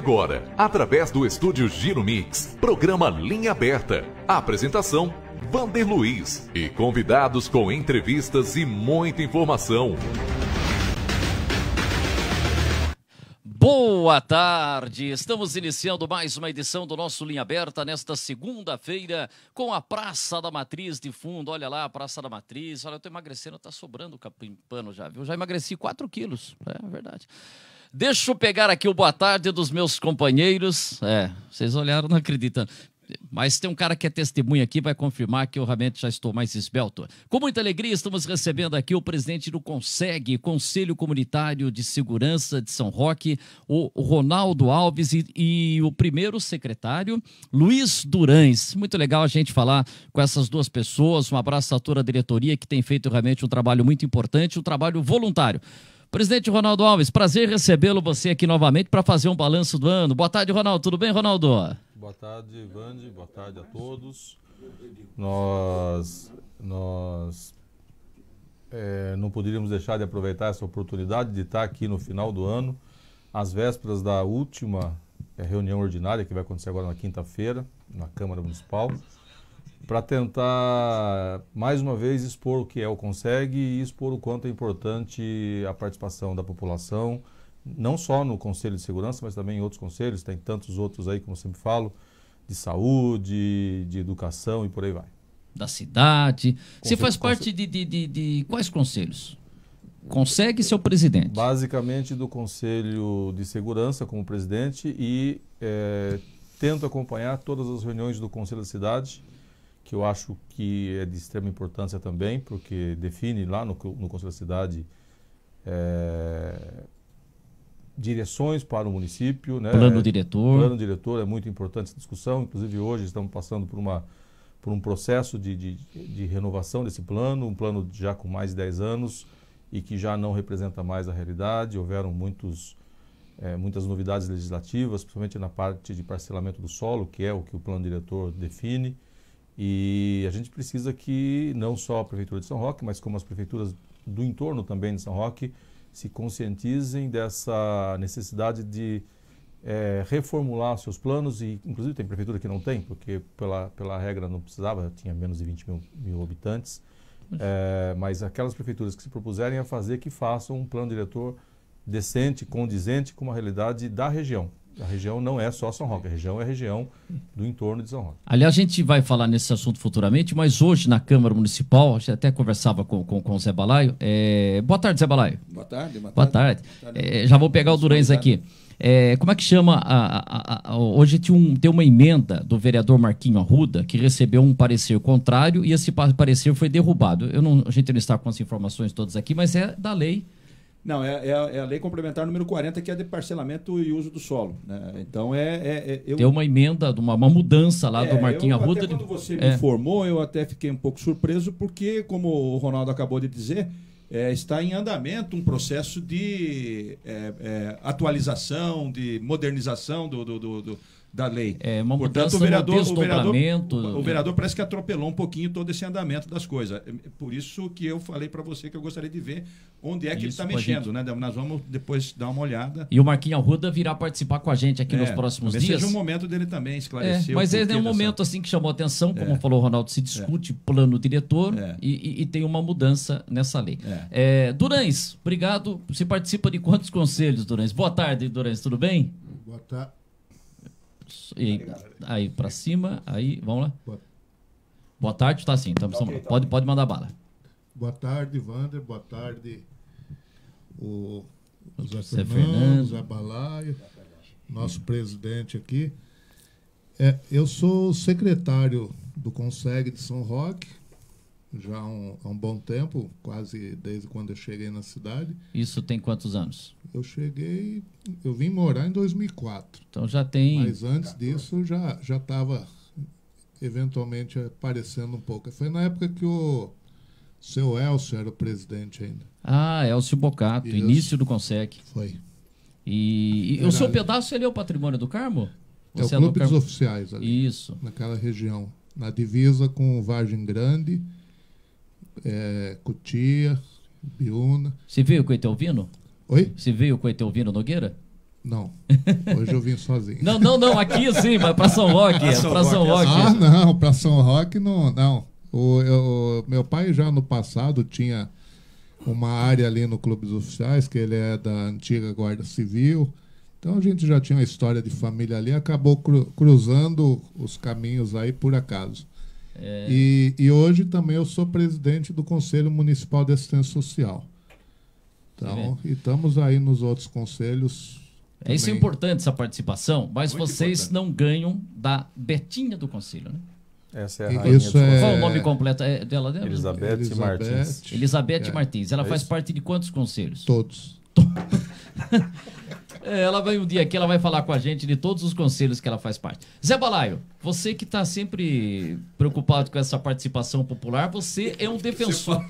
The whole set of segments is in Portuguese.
Agora, através do estúdio Giro Mix, programa Linha Aberta. Apresentação, Vander Luiz. E convidados com entrevistas e muita informação. Boa tarde, estamos iniciando mais uma edição do nosso Linha Aberta nesta segunda-feira com a Praça da Matriz de fundo. Olha lá, a Praça da Matriz. Olha, eu tô emagrecendo, tá sobrando capim pano já, viu? Já emagreci 4 quilos, é verdade. Deixa eu pegar aqui o boa tarde dos meus companheiros. Vocês olharam, não acreditando. Mas tem um cara que é testemunha aqui, vai confirmar que eu realmente já estou mais esbelto. Com muita alegria, estamos recebendo aqui o presidente do CONSEG, Conselho Comunitário de Segurança de São Roque, o Ronaldo Alves e o primeiro secretário, Luiz Durães. Muito legal a gente falar com essas duas pessoas. Um abraço a toda a diretoria que tem feito realmente um trabalho muito importante, um trabalho voluntário. Presidente Ronaldo Alves, prazer recebê-lo você aqui novamente para fazer um balanço do ano. Boa tarde, Ronaldo. Tudo bem, Ronaldo? Boa tarde, Vande. Boa tarde a todos. Nós não poderíamos deixar de aproveitar essa oportunidade de estar aqui no final do ano, às vésperas da última reunião ordinária, que vai acontecer agora na quinta-feira, na Câmara Municipal, para tentar, mais uma vez, expor o que é o CONSEG e expor o quanto é importante a participação da população, não só no Conselho de Segurança, mas também em outros conselhos, tem tantos outros aí, como eu sempre falo, de saúde, de educação e por aí vai. Da cidade. Você faz parte de quais conselhos? CONSEG ser o presidente? Basicamente do Conselho de Segurança como presidente e tento acompanhar todas as reuniões do Conselho da Cidade, que eu acho que é de extrema importância também, porque define lá no Conselho da Cidade direções para o município. Né? Plano diretor. Plano diretor é muito importante essa discussão, inclusive hoje estamos passando por um processo de renovação desse plano, um plano já com mais de 10 anos e que já não representa mais a realidade. Houveram muitas novidades legislativas, principalmente na parte de parcelamento do solo, que é o que o plano diretor define. E a gente precisa que não só a Prefeitura de São Roque, mas como as prefeituras do entorno também de São Roque, se conscientizem dessa necessidade de reformular seus planos. E inclusive tem prefeitura que não tem, porque pela regra não precisava, tinha menos de 20 mil habitantes. Mas aquelas prefeituras que se propuserem a fazer, que façam um plano diretor decente, condizente com a realidade da região. A região não é só São Roque, a região é a região do entorno de São Roque. Aliás, a gente vai falar nesse assunto futuramente, mas hoje na Câmara Municipal, a gente até conversava com o Zé Balaio. Boa tarde, Zé Balaio. Boa tarde. Boa tarde. Já vou pegar o Durães aqui. Como é que chama? Hoje tem uma emenda do vereador Marquinho Arruda que recebeu um parecer contrário e esse parecer foi derrubado. A gente não está com as informações todas aqui, mas é da lei. Não, é a lei complementar número 40, que é de parcelamento e uso do solo. Né? Então, Tem uma emenda, uma mudança lá do Marquinho Arruda. Quando você me informou, eu até fiquei um pouco surpreso, porque, como o Ronaldo acabou de dizer, está em andamento um processo de atualização, de modernização da lei. Uma Portanto, mudança o vereador parece que atropelou um pouquinho todo esse andamento das coisas. Por isso que eu falei para você que eu gostaria de ver onde é que ele está mexendo. Né? Nós vamos depois dar uma olhada. E o Marquinho Arruda virá participar com a gente aqui nos próximos dias. Seja um momento dele também esclarecer. Mas é um momento assim que chamou a atenção, como falou o Ronaldo, se discute plano diretor e tem uma mudança nessa lei. Durães, obrigado. Você participa de quantos conselhos, Durães? Boa tarde, Durães, tudo bem? Boa tarde. Aí para cima, aí, vamos lá. Boa tarde, tá assim, pode mandar bala. Boa tarde, Vander, boa tarde, o Zé Fernando, Zé Balaio, nosso presidente aqui. Eu sou secretário do CONSEG de São Roque, já há um bom tempo, quase desde quando eu cheguei na cidade. Isso tem quantos anos? Eu vim morar em 2004. Então já tem... Mas antes disso já estava eventualmente aparecendo um pouco. Foi na época que o seu Elcio era o presidente ainda. Elcio Bocato, início do CONSEG. Foi. E o seu pedaço ali é o Patrimônio do Carmo? É o Clube dos Oficiais ali. Isso. Naquela região. Na divisa com Vargem Grande, Cotia, Biúna. Você veio com o Etelvino? Oi? Você veio com o Etelvino Nogueira? Não, hoje eu vim sozinho. Não, aqui sim, mas para São Roque. Para São Roque. Ah, não, para São Roque não. Meu pai já no passado tinha uma área ali no Clube dos Oficiais, que ele é da antiga Guarda Civil. Então a gente já tinha uma história de família ali, acabou cruzando os caminhos aí por acaso. E hoje também eu sou presidente do Conselho Municipal de Assistência Social. Então, e estamos aí nos outros conselhos. Isso é importante, essa participação, mas Muito vocês importante. não ganham da Betinha do Conselho, né? Essa é a rainha Isso dos conselhos. Qual o nome completo dela? Elizabeth Martins. Elizabeth Martins. Ela É faz isso. parte de quantos conselhos? Todos. Ela vai um dia aqui, ela vai falar com a gente de todos os conselhos que ela faz parte. Zé Balaio, você que está sempre preocupado com essa participação popular, você é um defensor.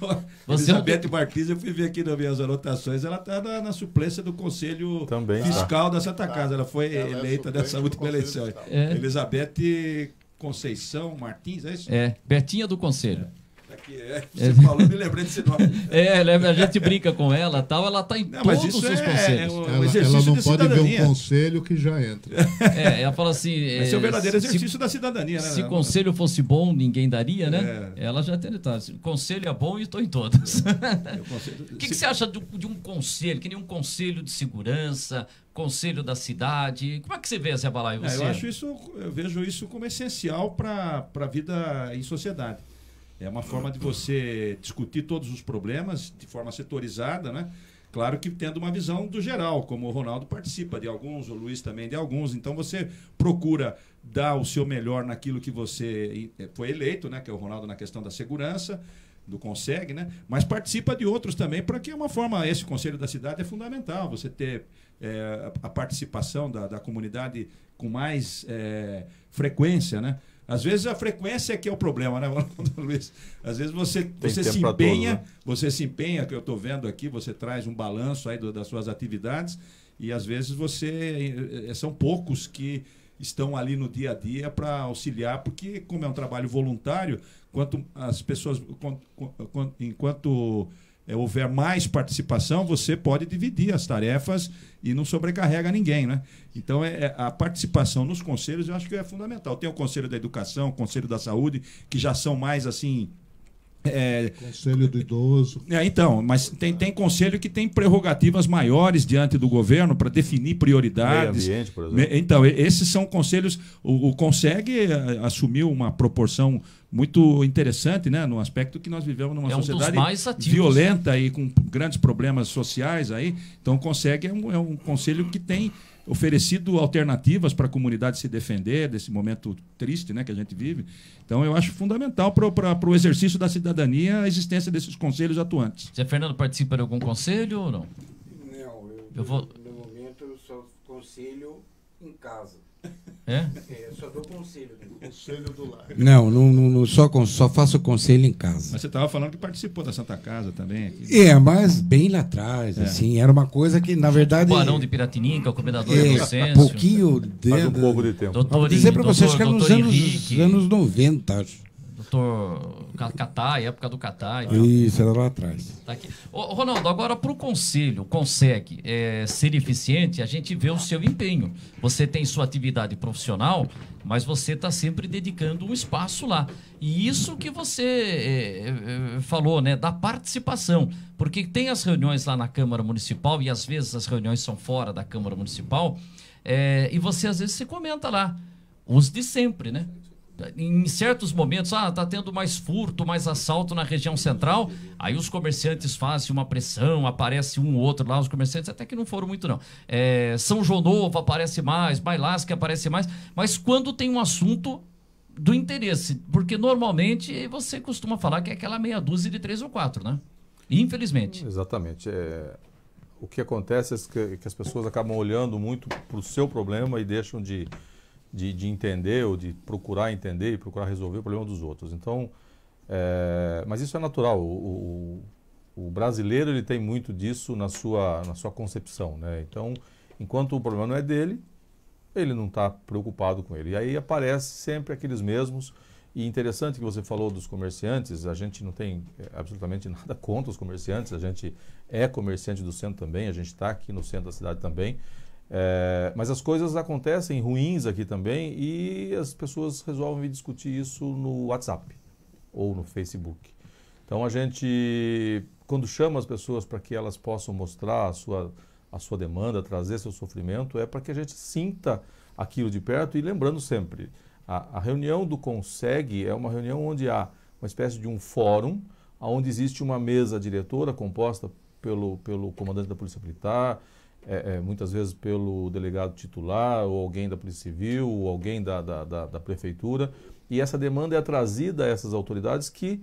Você é um Elizabeth Martins, eu fui ver aqui nas minhas anotações, ela está na suplência do Conselho Também Fiscal da Santa Casa. Ela foi Ela é eleita suplente nessa do última Conselho eleição. Fiscal. Elizabeth Conceição Martins, é isso? Betinha do Conselho. Aqui, você falou, me lembrei desse nome. A gente brinca com ela, tal, ela está em Não, mas todos isso os conselhos. um exercício Ela não de pode ver cidadania. um conselho que já entra. Ela fala assim... Esse é o verdadeiro se- exercício da cidadania, né? Se conselho fosse bom, ninguém daria, né? É. Ela já tem. Tá, conselho é bom e estou em todas. O que Se- você acha de um conselho, que nem um conselho de segurança, conselho da cidade? Como é que você vê, Zé Balaio? Você? eu vejo isso como essencial para a vida em sociedade. É uma forma de você discutir todos os problemas de forma setorizada, né? Claro que tendo uma visão do geral, como o Ronaldo participa de alguns, o Luiz também de alguns. Então você procura dar o seu melhor naquilo que você foi eleito, né? Que é o Ronaldo na questão da segurança, do Conseg, né? Mas participa de outros também, para que é uma forma, esse Conselho da Cidade é fundamental, você ter a participação da comunidade com mais frequência, né? Às vezes a frequência é que é o problema, né, Luiz? Às vezes você se tempo pra empenha, todos, né? você se empenha, que eu estou vendo aqui, você traz um balanço aí das suas atividades e às vezes são poucos que estão ali no dia a dia para auxiliar, porque como é um trabalho voluntário, quanto as pessoas, enquanto houver mais participação, você pode dividir as tarefas e não sobrecarrega ninguém, né? Então, a participação nos conselhos eu acho que é fundamental. Tem o Conselho da Educação, o Conselho da Saúde, que já são mais assim... Conselho do Idoso. Então, mas tem conselho que tem prerrogativas maiores diante do governo para definir prioridades. Meio ambiente, por exemplo. Então, esses são conselhos. O Conseg assumiu uma proporção muito interessante, né, no aspecto que nós vivemos numa É um dos sociedade mais ativos. violenta e com grandes problemas sociais aí. Então, o Conseg é um conselho que tem oferecido alternativas para a comunidade se defender desse momento triste, né, que a gente vive. Então, eu acho fundamental para o exercício da cidadania a existência desses conselhos atuantes. Zé Fernando participa de algum conselho ou não? Não, Eu vou- no momento eu só conselho em casa. É? Eu só dou conselho. Né? Conselho do Lar. Não, só faço conselho em casa. Mas você estava falando que participou da Santa Casa também. Aqui. Mas bem lá atrás, assim, era uma coisa que, na verdade... Barão de Piratininca, o comendador é, Inocêncio. pouquinho Faz um dentro... pouco de tempo. Vou dizer para vocês que era nos anos 90, acho. Doutor Catai, época do Catai. Então. Isso, era lá atrás. Tá aqui. Ô, Ronaldo, agora para o conselho consegue ser eficiente, a gente vê o seu empenho. Você tem sua atividade profissional, mas você está sempre dedicando um espaço lá. E isso que você falou, né, da participação. Porque tem as reuniões lá na Câmara Municipal, e às vezes as reuniões são fora da Câmara Municipal, e você às vezes se comenta lá, os de sempre, né? Em certos momentos, tá tendo mais furto, mais assalto na região central, aí os comerciantes fazem uma pressão, aparece um ou outro lá, os comerciantes até que não foram muito não. São João Novo aparece mais, Bailasque aparece mais, mas quando tem um assunto do interesse, porque normalmente você costuma falar que é aquela meia dúzia de 3 ou 4, né? Infelizmente. Exatamente. O que acontece é que as pessoas acabam olhando muito para o seu problema e deixam de entender ou de procurar entender e procurar resolver o problema dos outros. Então, mas isso é natural. O brasileiro ele tem muito disso na sua concepção, né? Então, enquanto o problema não é dele, ele não está preocupado com ele. E aí aparece sempre aqueles mesmos. E interessante que você falou dos comerciantes, a gente não tem absolutamente nada contra os comerciantes, a gente é comerciante do centro também, a gente está aqui no centro da cidade também. Mas as coisas acontecem ruins aqui também e as pessoas resolvem discutir isso no WhatsApp ou no Facebook. Então a gente, quando chama as pessoas para que elas possam mostrar a sua demanda, trazer seu sofrimento, é para que a gente sinta aquilo de perto. E lembrando sempre, a reunião do CONSEG é uma reunião onde há uma espécie de um fórum, onde existe uma mesa diretora composta pelo comandante da Polícia Militar, muitas vezes pelo delegado titular, ou alguém da Polícia Civil, ou alguém da Prefeitura, e essa demanda é trazida a essas autoridades que,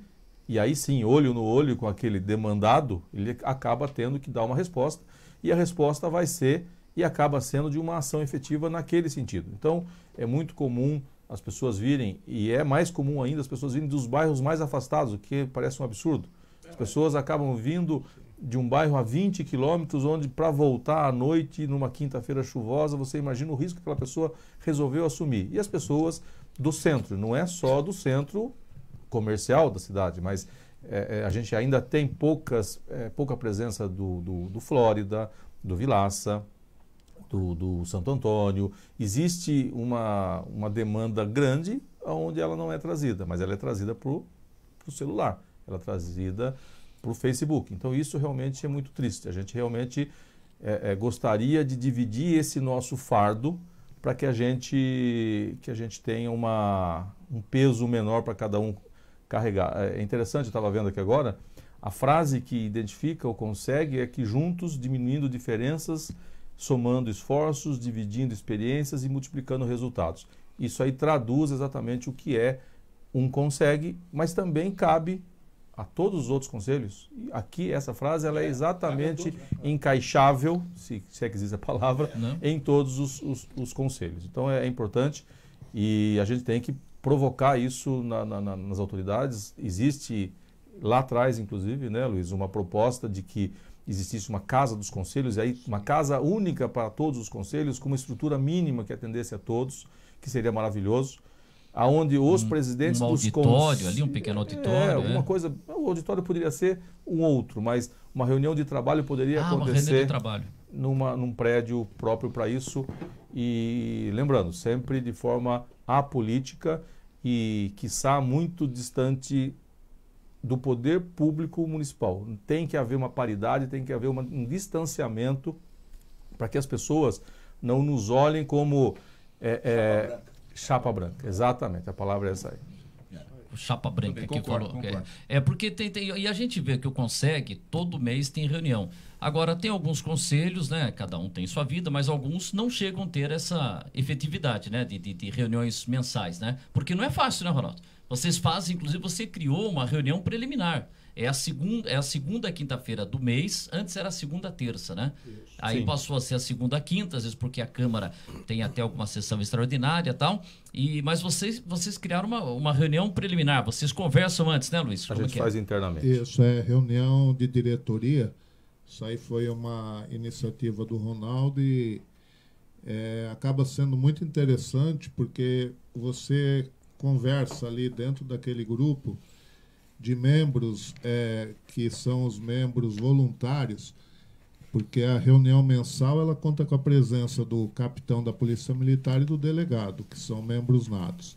e aí sim, olho no olho com aquele demandado, ele acaba tendo que dar uma resposta, e a resposta vai ser, e acaba sendo de uma ação efetiva naquele sentido. Então, é muito comum as pessoas virem, e é mais comum ainda as pessoas virem dos bairros mais afastados, o que parece um absurdo. As pessoas acabam vindo de um bairro a 20 quilômetros, onde para voltar à noite, numa quinta-feira chuvosa, você imagina o risco que aquela pessoa resolveu assumir. E as pessoas do centro, não é só do centro comercial da cidade, mas a gente ainda tem pouca presença do Flórida, do Vilaça, do Santo Antônio. Existe uma demanda grande onde ela não é trazida, mas ela é trazida para o celular, ela é trazida para o Facebook. Então isso realmente é muito triste. A gente realmente gostaria de dividir esse nosso fardo para que a gente tenha um peso menor para cada um carregar. É interessante, eu estava vendo aqui agora, a frase que identifica o CONSEG é que juntos, diminuindo diferenças, somando esforços, dividindo experiências e multiplicando resultados. Isso aí traduz exatamente o que é um CONSEG, mas também cabe a todos os outros conselhos. E aqui essa frase ela é exatamente encaixável, se é que existe a palavra, em todos os conselhos. Então é importante e a gente tem que provocar isso nas autoridades. Existe lá atrás, inclusive, né, Luiz, uma proposta de que existisse uma casa dos conselhos, e aí uma casa única para todos os conselhos, com uma estrutura mínima que atendesse a todos, que seria maravilhoso, aonde os presidentes dos auditório ali, um pequeno auditório. Alguma coisa, o auditório poderia ser um outro, mas uma reunião de trabalho poderia uma reunião acontecer de trabalho. Num prédio próprio para isso, e lembrando, sempre de forma apolítica e, quiçá, muito distante do poder público municipal. Tem que haver uma paridade, tem que haver um distanciamento para que as pessoas não nos olhem como chapa branca. Exatamente, a palavra é essa aí. Chapa branca que concordo, falou. concordo. Porque e a gente vê que o CONSEG todo mês tem reunião. Agora tem alguns conselhos, né? Cada um tem sua vida, mas alguns não chegam a ter essa efetividade, né? De reuniões mensais, né? Porque não é fácil, né, Ronaldo? Vocês fazem, inclusive, você criou uma reunião preliminar. É a segunda quinta-feira do mês. Antes era a segunda terça, né? Isso. Aí passou a ser a segunda quinta, às vezes porque a Câmara tem até alguma sessão extraordinária e tal. Mas vocês criaram uma reunião preliminar. Vocês conversam antes, né, Luiz? A gente faz internamente. Isso, reunião de diretoria. Isso aí foi uma iniciativa do Ronaldo e acaba sendo muito interessante porque você conversa ali dentro daquele grupo de membros que são os membros voluntários, porque a reunião mensal ela conta com a presença do capitão da Polícia Militar e do delegado, que são membros natos.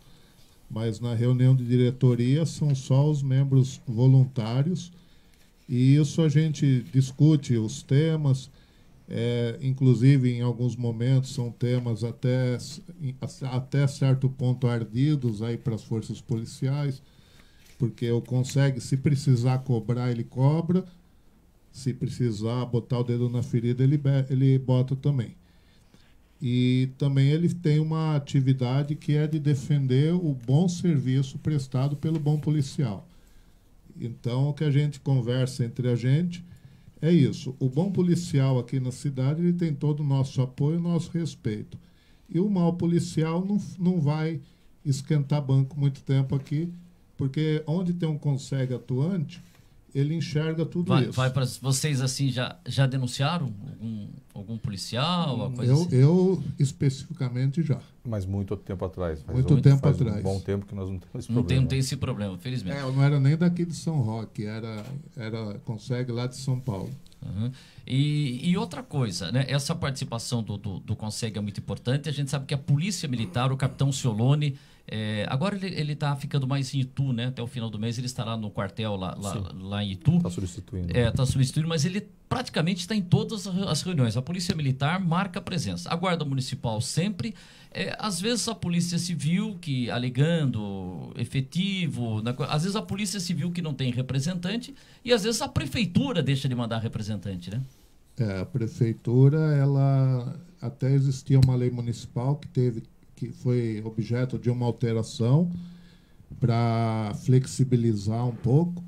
Mas na reunião de diretoria são só os membros voluntários, e isso a gente discute os temas, inclusive em alguns momentos são temas até certo ponto ardidos aí para as forças policiais, porque o CONSEG, se precisar cobrar, ele cobra. Se precisar botar o dedo na ferida, ele bota também. E também ele tem uma atividade que é de defender o bom serviço prestado pelo bom policial. Então, o que a gente conversa entre a gente é isso. O bom policial aqui na cidade, ele tem todo o nosso apoio e nosso respeito. E o mau policial não vai esquentar banco muito tempo aqui, porque onde tem um CONSEG atuante, ele enxerga tudo isso. Vai para vocês assim, já denunciaram algum policial? Eu especificamente já. Mas muito tempo atrás. Faz um bom tempo que nós não temos esse problema. Não tem esse problema, felizmente. Eu não era nem daqui de São Roque, era CONSEG lá de São Paulo. Uhum. E outra coisa, né? Essa participação do Conseg é muito importante. A gente sabe que a Polícia Militar, o capitão Ciolone, agora ele está ficando mais em Itu, né? Até o final do mês ele estará no quartel lá em Itu. Está substituindo. Está substituindo, mas ele praticamente está em todas as reuniões. A Polícia Militar marca a presença. A Guarda Municipal sempre. Às vezes a Polícia Civil, que alegando efetivo, às vezes a Polícia Civil que não tem representante, e às vezes a Prefeitura deixa de mandar representante, né? A Prefeitura, ela até existia uma lei municipal que foi objeto de uma alteração para flexibilizar um pouco.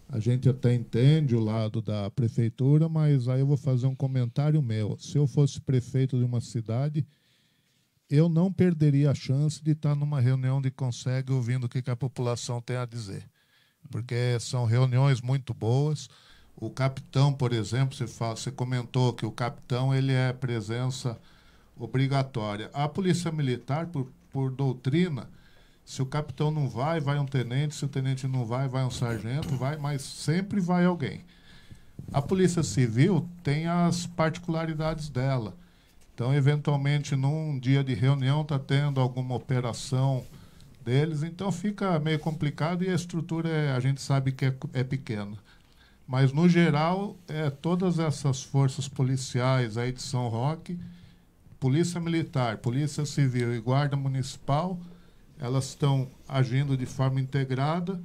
A gente até entende o lado da Prefeitura, mas aí eu vou fazer um comentário meu. Se eu fosse prefeito de uma cidade, eu não perderia a chance de estar numa reunião de Conseg ouvindo o que a população tem a dizer. Porque são reuniões muito boas. O capitão, por exemplo, você comentou que o capitão ele é presença obrigatória. A Polícia Militar, por doutrina, se o capitão não vai um tenente, se o tenente não vai um sargento, mas sempre vai alguém. A Polícia Civil tem as particularidades dela. Então, eventualmente, num dia de reunião, está tendo alguma operação deles, então fica meio complicado e a estrutura, a gente sabe que é pequena. Mas, no geral, todas essas forças policiais aí de São Roque, Polícia Militar, Polícia Civil e Guarda Municipal, elas estão agindo de forma integrada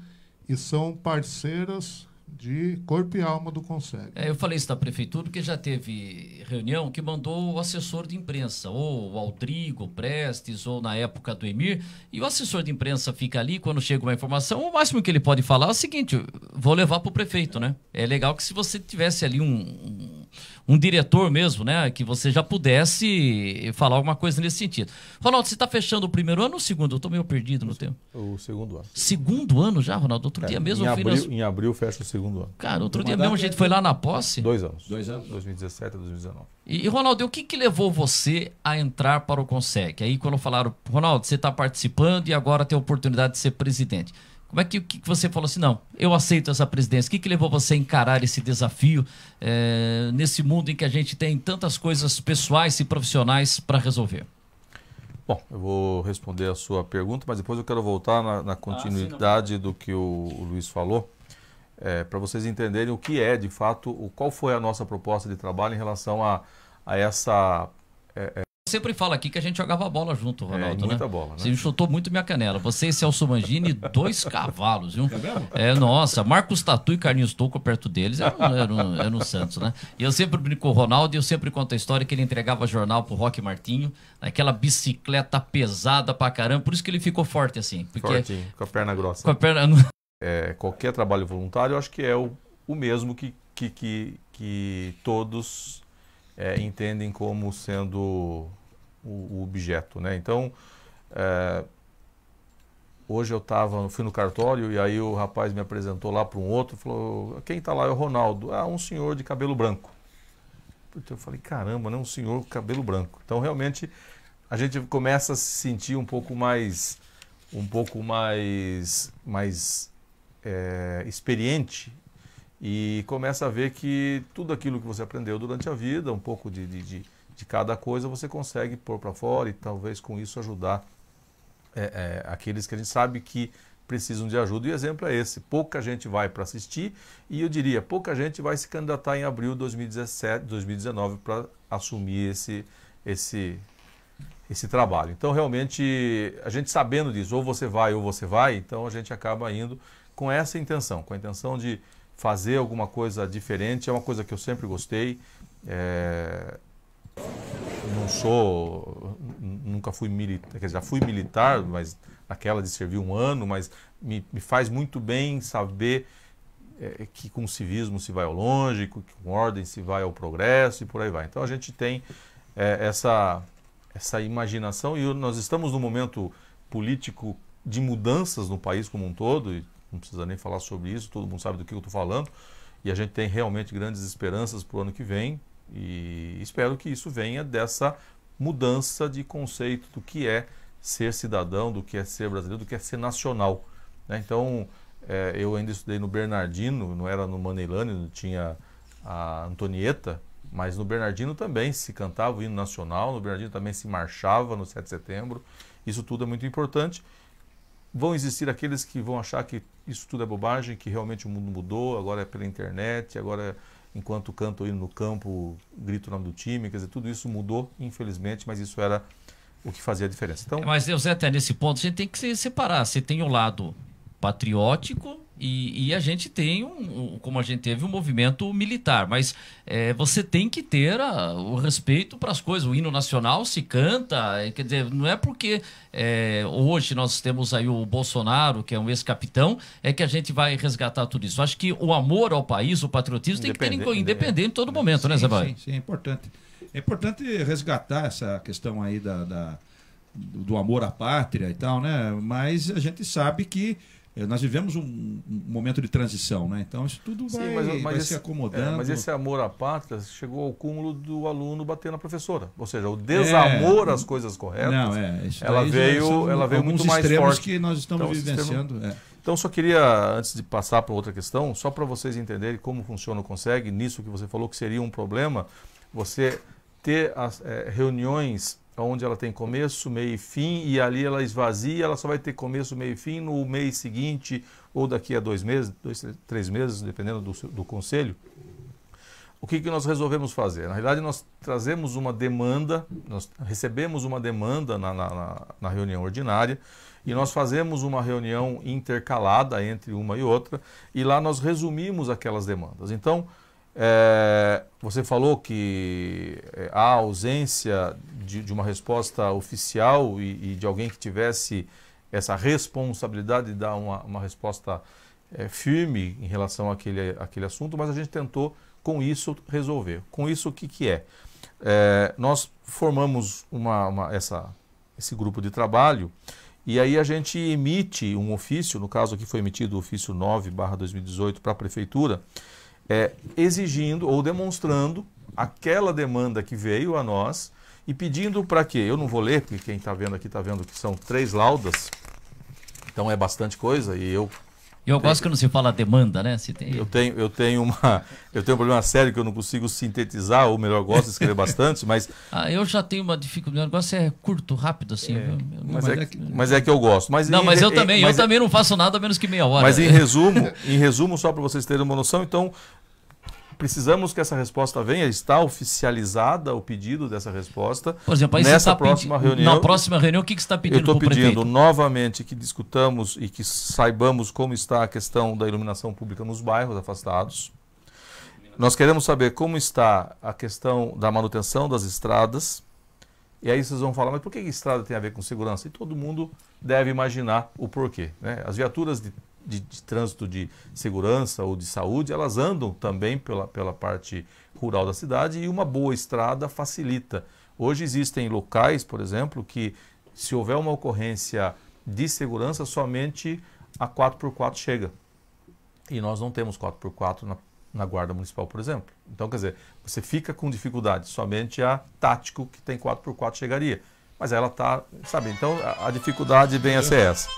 e são parceiras de corpo e alma do Conseg. Eu falei isso da Prefeitura porque já teve reunião que mandou o assessor de imprensa, ou o Aldrigo Prestes, ou na época do Emir, e o assessor de imprensa fica ali, quando chega uma informação, o máximo que ele pode falar é o seguinte: vou levar para o prefeito, né? É legal que se você tivesse ali um diretor mesmo, né? Que você já pudesse falar alguma coisa nesse sentido. Ronaldo, você está fechando o primeiro ano ou o segundo? Eu estou meio perdido no tempo. O segundo ano. Segundo ano já, Ronaldo? Outro dia mesmo em abril fecha o segundo ano. Cara, outro dia mesmo a gente foi lá na posse. 2 anos. 2 anos. 2017 a 2019. E Ronaldo, o que levou você a entrar para o Conseg? Aí quando falaram, Ronaldo, você está participando e agora tem a oportunidade de ser presidente. Como é que você falou assim, não, eu aceito essa presidência? O que levou você a encarar esse desafio nesse mundo em que a gente tem tantas coisas pessoais e profissionais para resolver? Bom, eu vou responder a sua pergunta, mas depois eu quero voltar na continuidade do que o Luiz falou, para vocês entenderem o que é, de fato, qual foi a nossa proposta de trabalho em relação a essa... Sempre fala aqui que a gente jogava bola junto, Ronaldo, muita né? bola, né? Você chutou muito minha canela. Você e Celso Mangini, 2 cavalos, viu? Nossa, Marcos Tatu e Carlinhos Tocco perto deles era no Santos, né? E eu sempre brinco com o Ronaldo e eu sempre conto a história que ele entregava jornal pro Roque Martinho, aquela bicicleta pesada pra caramba, por isso que ele ficou forte assim. Porque... Fortinho, com a perna grossa. Com a perna... qualquer trabalho voluntário, eu acho que é o mesmo que todos entendem como sendo o objeto, né? Então, hoje eu fui no cartório e aí o rapaz me apresentou lá para um outro, falou, quem está lá é o Ronaldo. Um senhor de cabelo branco. Eu falei, caramba, né? Um senhor com cabelo branco. Então, realmente, a gente começa a se sentir um pouco mais experiente e começa a ver que tudo aquilo que você aprendeu durante a vida, um pouco de cada coisa, você consegue pôr para fora e talvez com isso ajudar aqueles que a gente sabe que precisam de ajuda. E o exemplo é esse: pouca gente vai para assistir e eu diria, pouca gente vai se candidatar em abril de 2019 para assumir esse trabalho. Então, realmente, a gente sabendo disso, ou você vai, então a gente acaba indo com essa intenção, com a intenção de fazer alguma coisa diferente. É uma coisa que eu sempre gostei. Nunca fui militar, quer dizer, já fui militar, mas naquela de servir 1 ano, mas me faz muito bem saber que com civismo se vai ao longe, com ordem se vai ao progresso e por aí vai. Então a gente tem essa imaginação e nós estamos num momento político de mudanças no país como um todo, e não precisa nem falar sobre isso, todo mundo sabe do que eu estou falando, e a gente tem realmente grandes esperanças para o ano que vem e espero que isso venha dessa mudança de conceito do que é ser cidadão, do que é ser brasileiro, do que é ser nacional, né? Então, eu ainda estudei no Bernardino, não era no Maneilândia, não tinha a Antonieta, mas no Bernardino também se cantava o hino nacional, no Bernardino também se marchava no 7 de setembro. Isso tudo é muito importante. Vão existir aqueles que vão achar que isso tudo é bobagem, que realmente o mundo mudou, agora é pela internet, agora enquanto canto o hino no campo, grito o nome do time, quer dizer, tudo isso mudou, infelizmente, mas isso era o que fazia a diferença. Então, mas, Zé, até nesse ponto, a gente tem que se separar. Você tem o lado patriótico e a gente tem, como a gente teve, um movimento militar. Mas você tem que ter o respeito para as coisas. O hino nacional se canta, quer dizer, não é porque hoje nós temos aí o Bolsonaro, que é um ex-capitão, é que a gente vai resgatar tudo isso. Acho que o amor ao país, o patriotismo, tem que ter independente em todo momento, né, Zé Vai? Sim, é importante. É importante resgatar essa questão aí do amor à pátria e tal, né? Mas a gente sabe que nós vivemos um momento de transição, né? Então isso tudo vai se acomodando. Mas esse amor à pátria chegou ao cúmulo do aluno bater na professora. Ou seja, o desamor às coisas corretas, ela veio muito mais forte. Que nós estamos vivenciando. Então, só queria, antes de passar para outra questão, só para vocês entenderem como funciona o Conseg, nisso que você falou que seria um problema, você ter as reuniões onde ela tem começo, meio e fim, e ali ela esvazia, ela só vai ter começo, meio e fim no mês seguinte, ou daqui a 2 meses, 3 meses, dependendo do conselho. O que nós resolvemos fazer? Na realidade, nós trazemos uma demanda, nós recebemos uma demanda na reunião ordinária, e nós fazemos uma reunião intercalada entre uma e outra, e lá nós resumimos aquelas demandas. Então, você falou que há ausência de uma resposta oficial e de alguém que tivesse essa responsabilidade de dar uma resposta firme em relação àquele assunto, mas a gente tentou com isso resolver. Com isso, o que é? Nós formamos esse grupo de trabalho e aí a gente emite um ofício, no caso aqui foi emitido o ofício 9/2018 para a Prefeitura, exigindo ou demonstrando aquela demanda que veio a nós e pedindo para quê? Eu não vou ler, porque quem está vendo aqui está vendo que são 3 laudas, então é bastante coisa e eu gosto que não se fala demanda, né? Se tem... eu tenho um problema sério que eu não consigo sintetizar, ou melhor, gosto de escrever bastante, mas... eu já tenho uma dificuldade, o negócio é curto, rápido, assim. Mas é que eu gosto. Mas eu também não faço nada menos que meia hora. Mas em resumo, só para vocês terem uma noção, então, precisamos que essa resposta venha, está oficializada o pedido dessa resposta. Por exemplo, aí nessa próxima reunião. Na próxima reunião, o que você está pedindo para o prefeito? Eu estou pedindo novamente que discutamos e que saibamos como está a questão da iluminação pública nos bairros afastados. Nós queremos saber como está a questão da manutenção das estradas. E aí vocês vão falar, mas por que a estrada tem a ver com segurança? E todo mundo deve imaginar o porquê, né? As viaturas de trânsito de segurança ou de saúde, elas andam também pela parte rural da cidade e uma boa estrada facilita. Hoje existem locais, por exemplo, que se houver uma ocorrência de segurança, somente a 4x4 chega. E nós não temos 4x4 na Guarda Municipal, por exemplo. Então, quer dizer, você fica com dificuldade, somente a Tático, que tem 4x4, chegaria. Mas ela está, sabe, então a dificuldade vem a ser essa.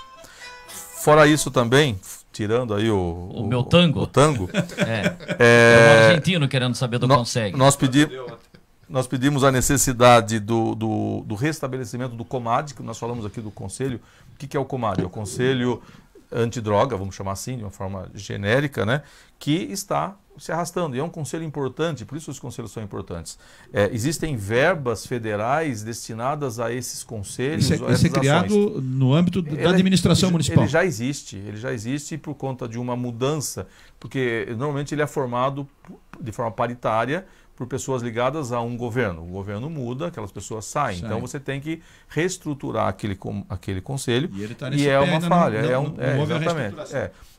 Fora isso também, tirando aí o meu tango. O tango. É o argentino querendo saber do Conseg. Nós pedimos a necessidade do restabelecimento do COMAD, que nós falamos aqui do Conselho. O que é o COMAD? É o Conselho Antidroga, vamos chamar assim, de uma forma genérica, né? Que está se arrastando. E é um conselho importante, por isso os conselhos são importantes. Existem verbas federais destinadas a esses conselhos. Isso é criado no âmbito da administração municipal. Ele já existe por conta de uma mudança, porque normalmente ele é formado de forma paritária por pessoas ligadas a um governo. O governo muda, aquelas pessoas saem. Então você tem que reestruturar aquele conselho. E ele tá e é uma falha. Exatamente.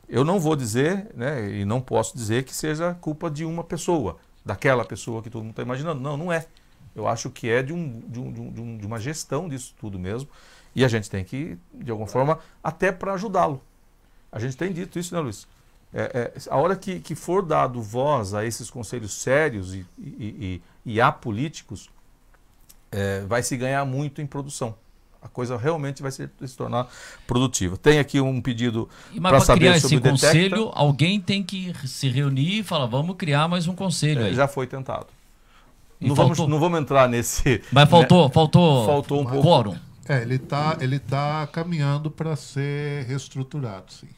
Eu não vou dizer, né, e não posso dizer que seja culpa de uma pessoa, daquela pessoa que todo mundo está imaginando. Não, não é. Eu acho que é de uma gestão disso tudo mesmo. E a gente tem que, de alguma forma, até para ajudá-lo. A gente tem dito isso, né, Luiz? A hora que for dado voz a esses conselhos sérios e apolíticos, vai se ganhar muito em produção. A coisa realmente vai se tornar produtiva. Tem aqui um pedido para saber criar sobre esse o conselho, Detecta. alguém tem que se reunir e falar, vamos criar mais um conselho aí. Já foi tentado. E Não vamos entrar nesse... Mas faltou um pouco. quórum. Ele tá caminhando para ser reestruturado, sim.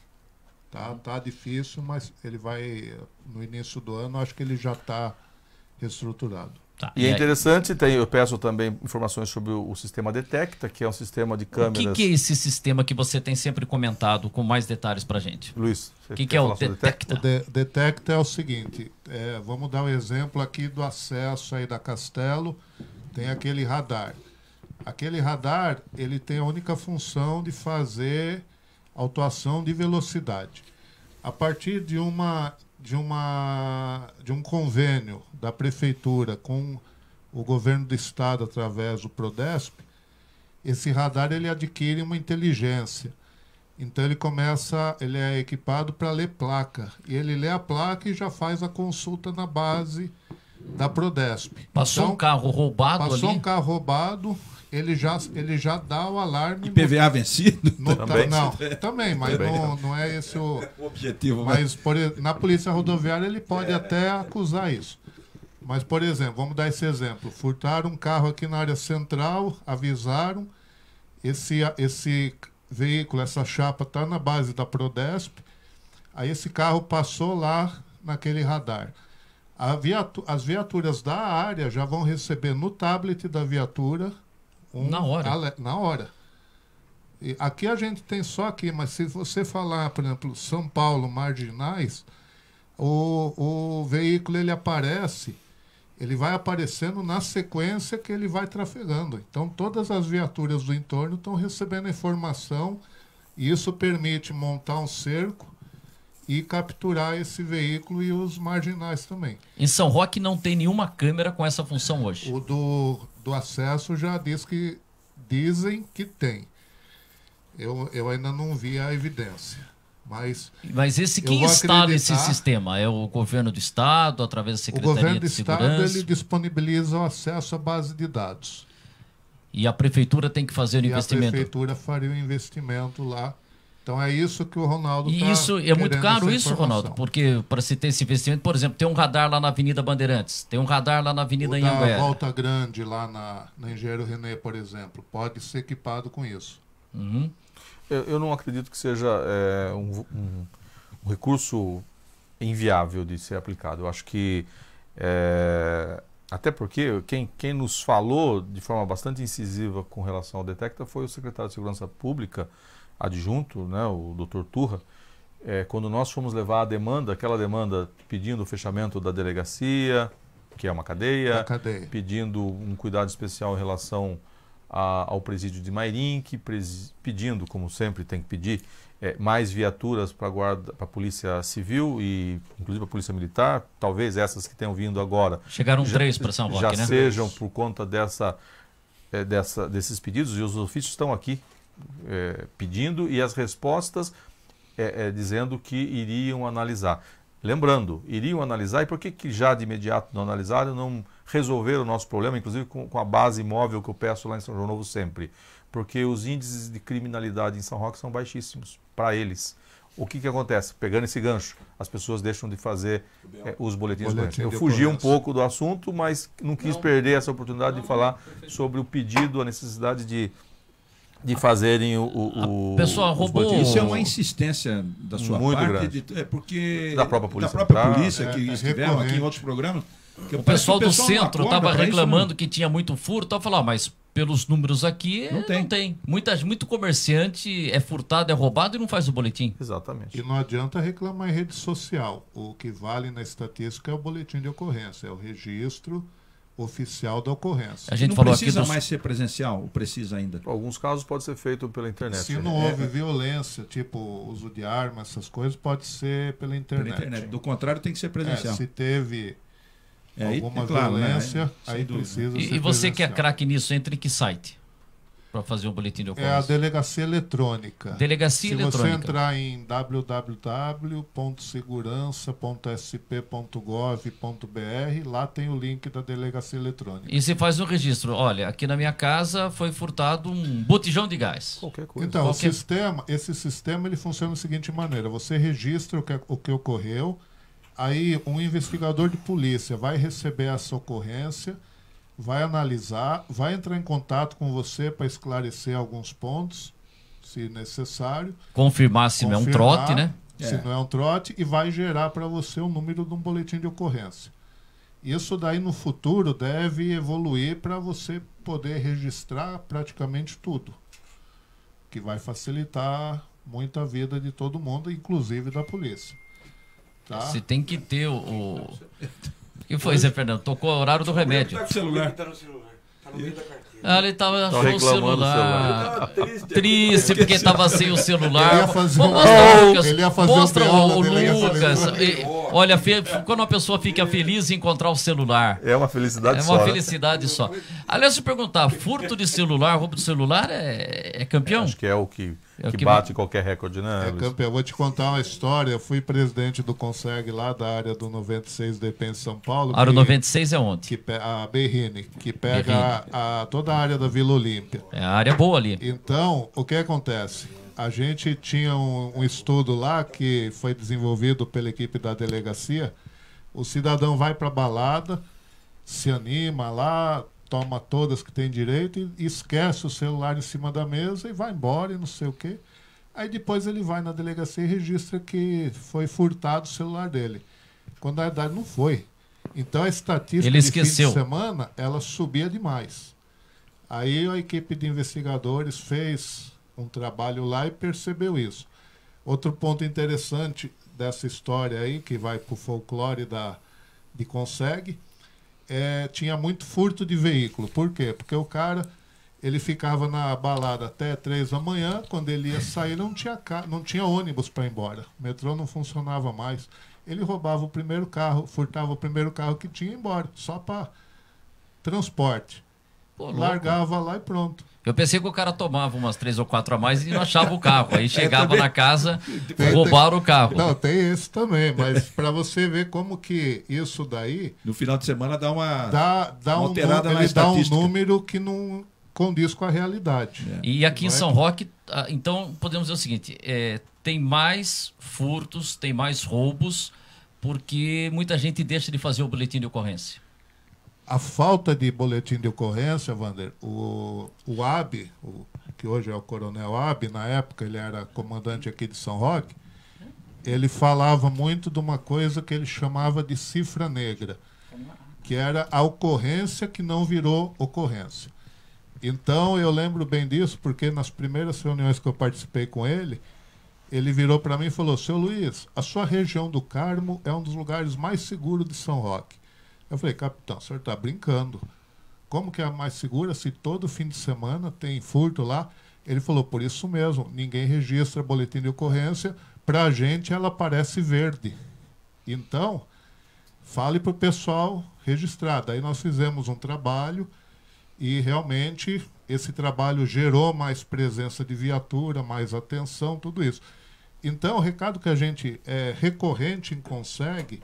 Tá difícil, mas ele vai, no início do ano, acho que ele já está reestruturado. Tá. E é interessante, eu peço também informações sobre o sistema Detecta, que é um sistema de câmeras... O que é esse sistema que você tem sempre comentado com mais detalhes para gente? Luiz, o que é o Detecta? O Detecta é o seguinte, vamos dar um exemplo aqui do acesso aí da Castelo, tem aquele radar. Aquele radar, ele tem a única função de fazer autuação de velocidade. A partir de um convênio da prefeitura com o governo do estado através do Prodesp, esse radar ele adquire uma inteligência. Então ele é equipado para ler placa. E ele lê a placa e já faz a consulta na base da Prodesp. Passou um carro roubado ali? Passou um carro roubado, ele já dá o alarme. IPVA vencido? Também. Não, também, mas não é esse o objetivo. Mas na polícia rodoviária ele pode até acusar isso. Mas, por exemplo, vamos dar esse exemplo. Furtaram um carro aqui na área central, avisaram, esse veículo, essa chapa está na base da Prodesp, aí esse carro passou lá naquele radar. As viaturas da área já vão receber no tablet da viatura na hora. E aqui a gente tem só aqui, mas se você falar, por exemplo, São Paulo, marginais, o veículo ele vai aparecendo na sequência que ele vai trafegando. Então todas as viaturas do entorno estão recebendo informação e isso permite montar um cerco e capturar esse veículo e os marginais também. Em São Roque não tem nenhuma câmera com essa função hoje? O do acesso já dizem que tem. Eu ainda não vi a evidência. Mas quem instala esse sistema? É o governo do estado, através da Secretaria de Segurança? O governo do estado ele disponibiliza o acesso à base de dados. E a prefeitura tem que fazer o investimento? A prefeitura faria o investimento lá. Então é isso que o Ronaldo está. E isso é muito caro, isso, Ronaldo? Porque para se ter esse investimento, por exemplo, tem um radar lá na Avenida Bandeirantes, tem um radar lá na Avenida Anhanguera. A Volta Grande, lá na Engenheiro René, por exemplo, pode ser equipado com isso. Uhum. Eu não acredito que seja um recurso inviável de ser aplicado. Eu acho que, até porque quem nos falou de forma bastante incisiva com relação ao Detecta foi o secretário de Segurança Pública adjunto, né, o Dr. Turra, quando nós fomos levar aquela demanda pedindo o fechamento da delegacia, que é uma cadeia, pedindo um cuidado especial em relação ao presídio de Mairim, pedindo, como sempre tem que pedir, mais viaturas para a Polícia Civil e inclusive a Polícia Militar, talvez essas que tenham vindo agora. Chegaram 3 para São Roque, já né? Sejam por conta desses pedidos, e os ofícios estão aqui pedindo, e as respostas dizendo que iriam analisar. Lembrando, iriam analisar, e por que já de imediato não analisaram, não resolveram o nosso problema, inclusive com a base móvel que eu peço lá em São João Novo sempre? Porque os índices de criminalidade em São Roque são baixíssimos para eles. O que acontece? Pegando esse gancho, as pessoas deixam de fazer os boletins de ocorrência. Eu fugi um pouco do assunto, mas não quis perder essa oportunidade de falar sobre o pedido, a necessidade de fazerem o pessoal roubou. Isso é uma insistência da sua muito parte, grande. Porque da própria polícia, que estiveram aqui em outros programas. O pessoal do centro estava reclamando que tinha muito furto, estava falando, mas pelos números aqui não tem. Muito comerciante é furtado, é roubado e não faz o boletim. Exatamente. E não adianta reclamar em rede social. O que vale na estatística é o boletim de ocorrência, é o registro oficial da ocorrência. A gente não falou precisa aqui mais ser presencial, ou precisa ainda? Alguns casos pode ser feito pela internet. Se não houve violência, tipo uso de arma, essas coisas, pode ser pela internet. Do contrário, tem que ser presencial. Se teve alguma violência, aí precisa ser E você que é presencial. craque nisso, entra em que site? para fazer um boletim de É ocorrência? a delegacia eletrônica. Delegacia eletrônica. Se você entrar em www.segurança.sp.gov.br, lá tem o link da delegacia eletrônica. E você faz um registro. Olha, aqui na minha casa foi furtado um botijão de gás. Qualquer coisa. Então, Qualquer... esse sistema ele funciona da seguinte maneira. Você registra o que ocorreu, aí um investigador de polícia vai receber essa ocorrência, vai analisar, vai entrar em contato com você para esclarecer alguns pontos, se necessário. Confirmar se não é um trote, né? Se não é um trote, e vai gerar para você o número de um boletim de ocorrência. Isso daí no futuro deve evoluir para você poder registrar praticamente tudo, que vai facilitar muito a vida de todo mundo, inclusive da polícia. Tá? Você tem que ter o que foi, Zé Fernando? Tocou o horário do remédio. Tá com o celular. Tá no celular. Tá no meio da carteira. Ah, ele tava achou o reclamando do celular. Triste. Triste porque tava sem o celular. Ele ia fazer Vamos um- mostrar, Lucas. ele ia fazer Mostra um PO o da delegacia Lucas. eletrônica. Olha, quando uma pessoa fica feliz em encontrar o celular. É uma felicidade É só. uma né? felicidade só. Aliás, se eu perguntar, furto de celular, roubo de celular é campeão? Acho que é o que, É o que que bate qualquer recorde, né? É, Luiz? campeão, vou te contar uma história. Eu fui presidente do Conseg lá da área do 96DP em São Paulo. Aro 96 é onde? A Berrine, que pega Berrine. toda a área da Vila Olímpia. É a área boa ali. Então, o que acontece? A gente tinha um estudo lá que foi desenvolvido pela equipe da delegacia. O cidadão vai para a balada, se anima lá, toma todas que tem direito e esquece o celular em cima da mesa e vai embora e não sei o quê. Aí depois ele vai na delegacia e registra que foi furtado o celular dele. Quando na verdade não foi. Então a estatística Ele de fim esqueceu. de semana, ela subia demais. Aí a equipe de investigadores fez um trabalho lá e percebeu isso. Outro ponto interessante dessa história aí, que vai para o folclore de Conseg, tinha muito furto de veículo. Por quê? Porque o cara ele ficava na balada até 3 da manhã, quando ele ia sair não tinha ônibus para ir embora. O metrô não funcionava mais. Ele roubava o primeiro carro, furtava o primeiro carro que tinha e ia embora, só para transporte. Pô, louco. Largava lá e pronto. Eu pensei que o cara tomava umas 3 ou 4 a mais e não achava o carro. Aí chegava na casa, roubaram o carro. Não, tem esse também, mas para você ver como que isso daí No final de semana dá uma dá um, alterada na ele dá um estatística. número que não condiz com a realidade. E aqui em Não é? São Roque, então podemos dizer o seguinte, tem mais furtos, tem mais roubos, porque muita gente deixa de fazer o boletim de ocorrência. A falta de boletim de ocorrência, Wander, o AB, que hoje é o Coronel AB, na época ele era comandante aqui de São Roque, ele falava muito de uma coisa que ele chamava de cifra negra, que era a ocorrência que não virou ocorrência. Então eu lembro bem disso, porque nas primeiras reuniões que eu participei com ele, ele virou para mim e falou: "Seu Luiz, a sua região do Carmo é um dos lugares mais seguros de São Roque." Eu falei: "Capitão, o senhor está brincando. Como que é a mais segura se todo fim de semana tem furto lá?" Ele falou: "Por isso mesmo, ninguém registra boletim de ocorrência. Para a gente ela parece verde. Então, fale para o pessoal registrar." Daí nós fizemos um trabalho e realmente esse trabalho gerou mais presença de viatura, mais atenção, tudo isso. Então, o recado que a gente recorrente consegue,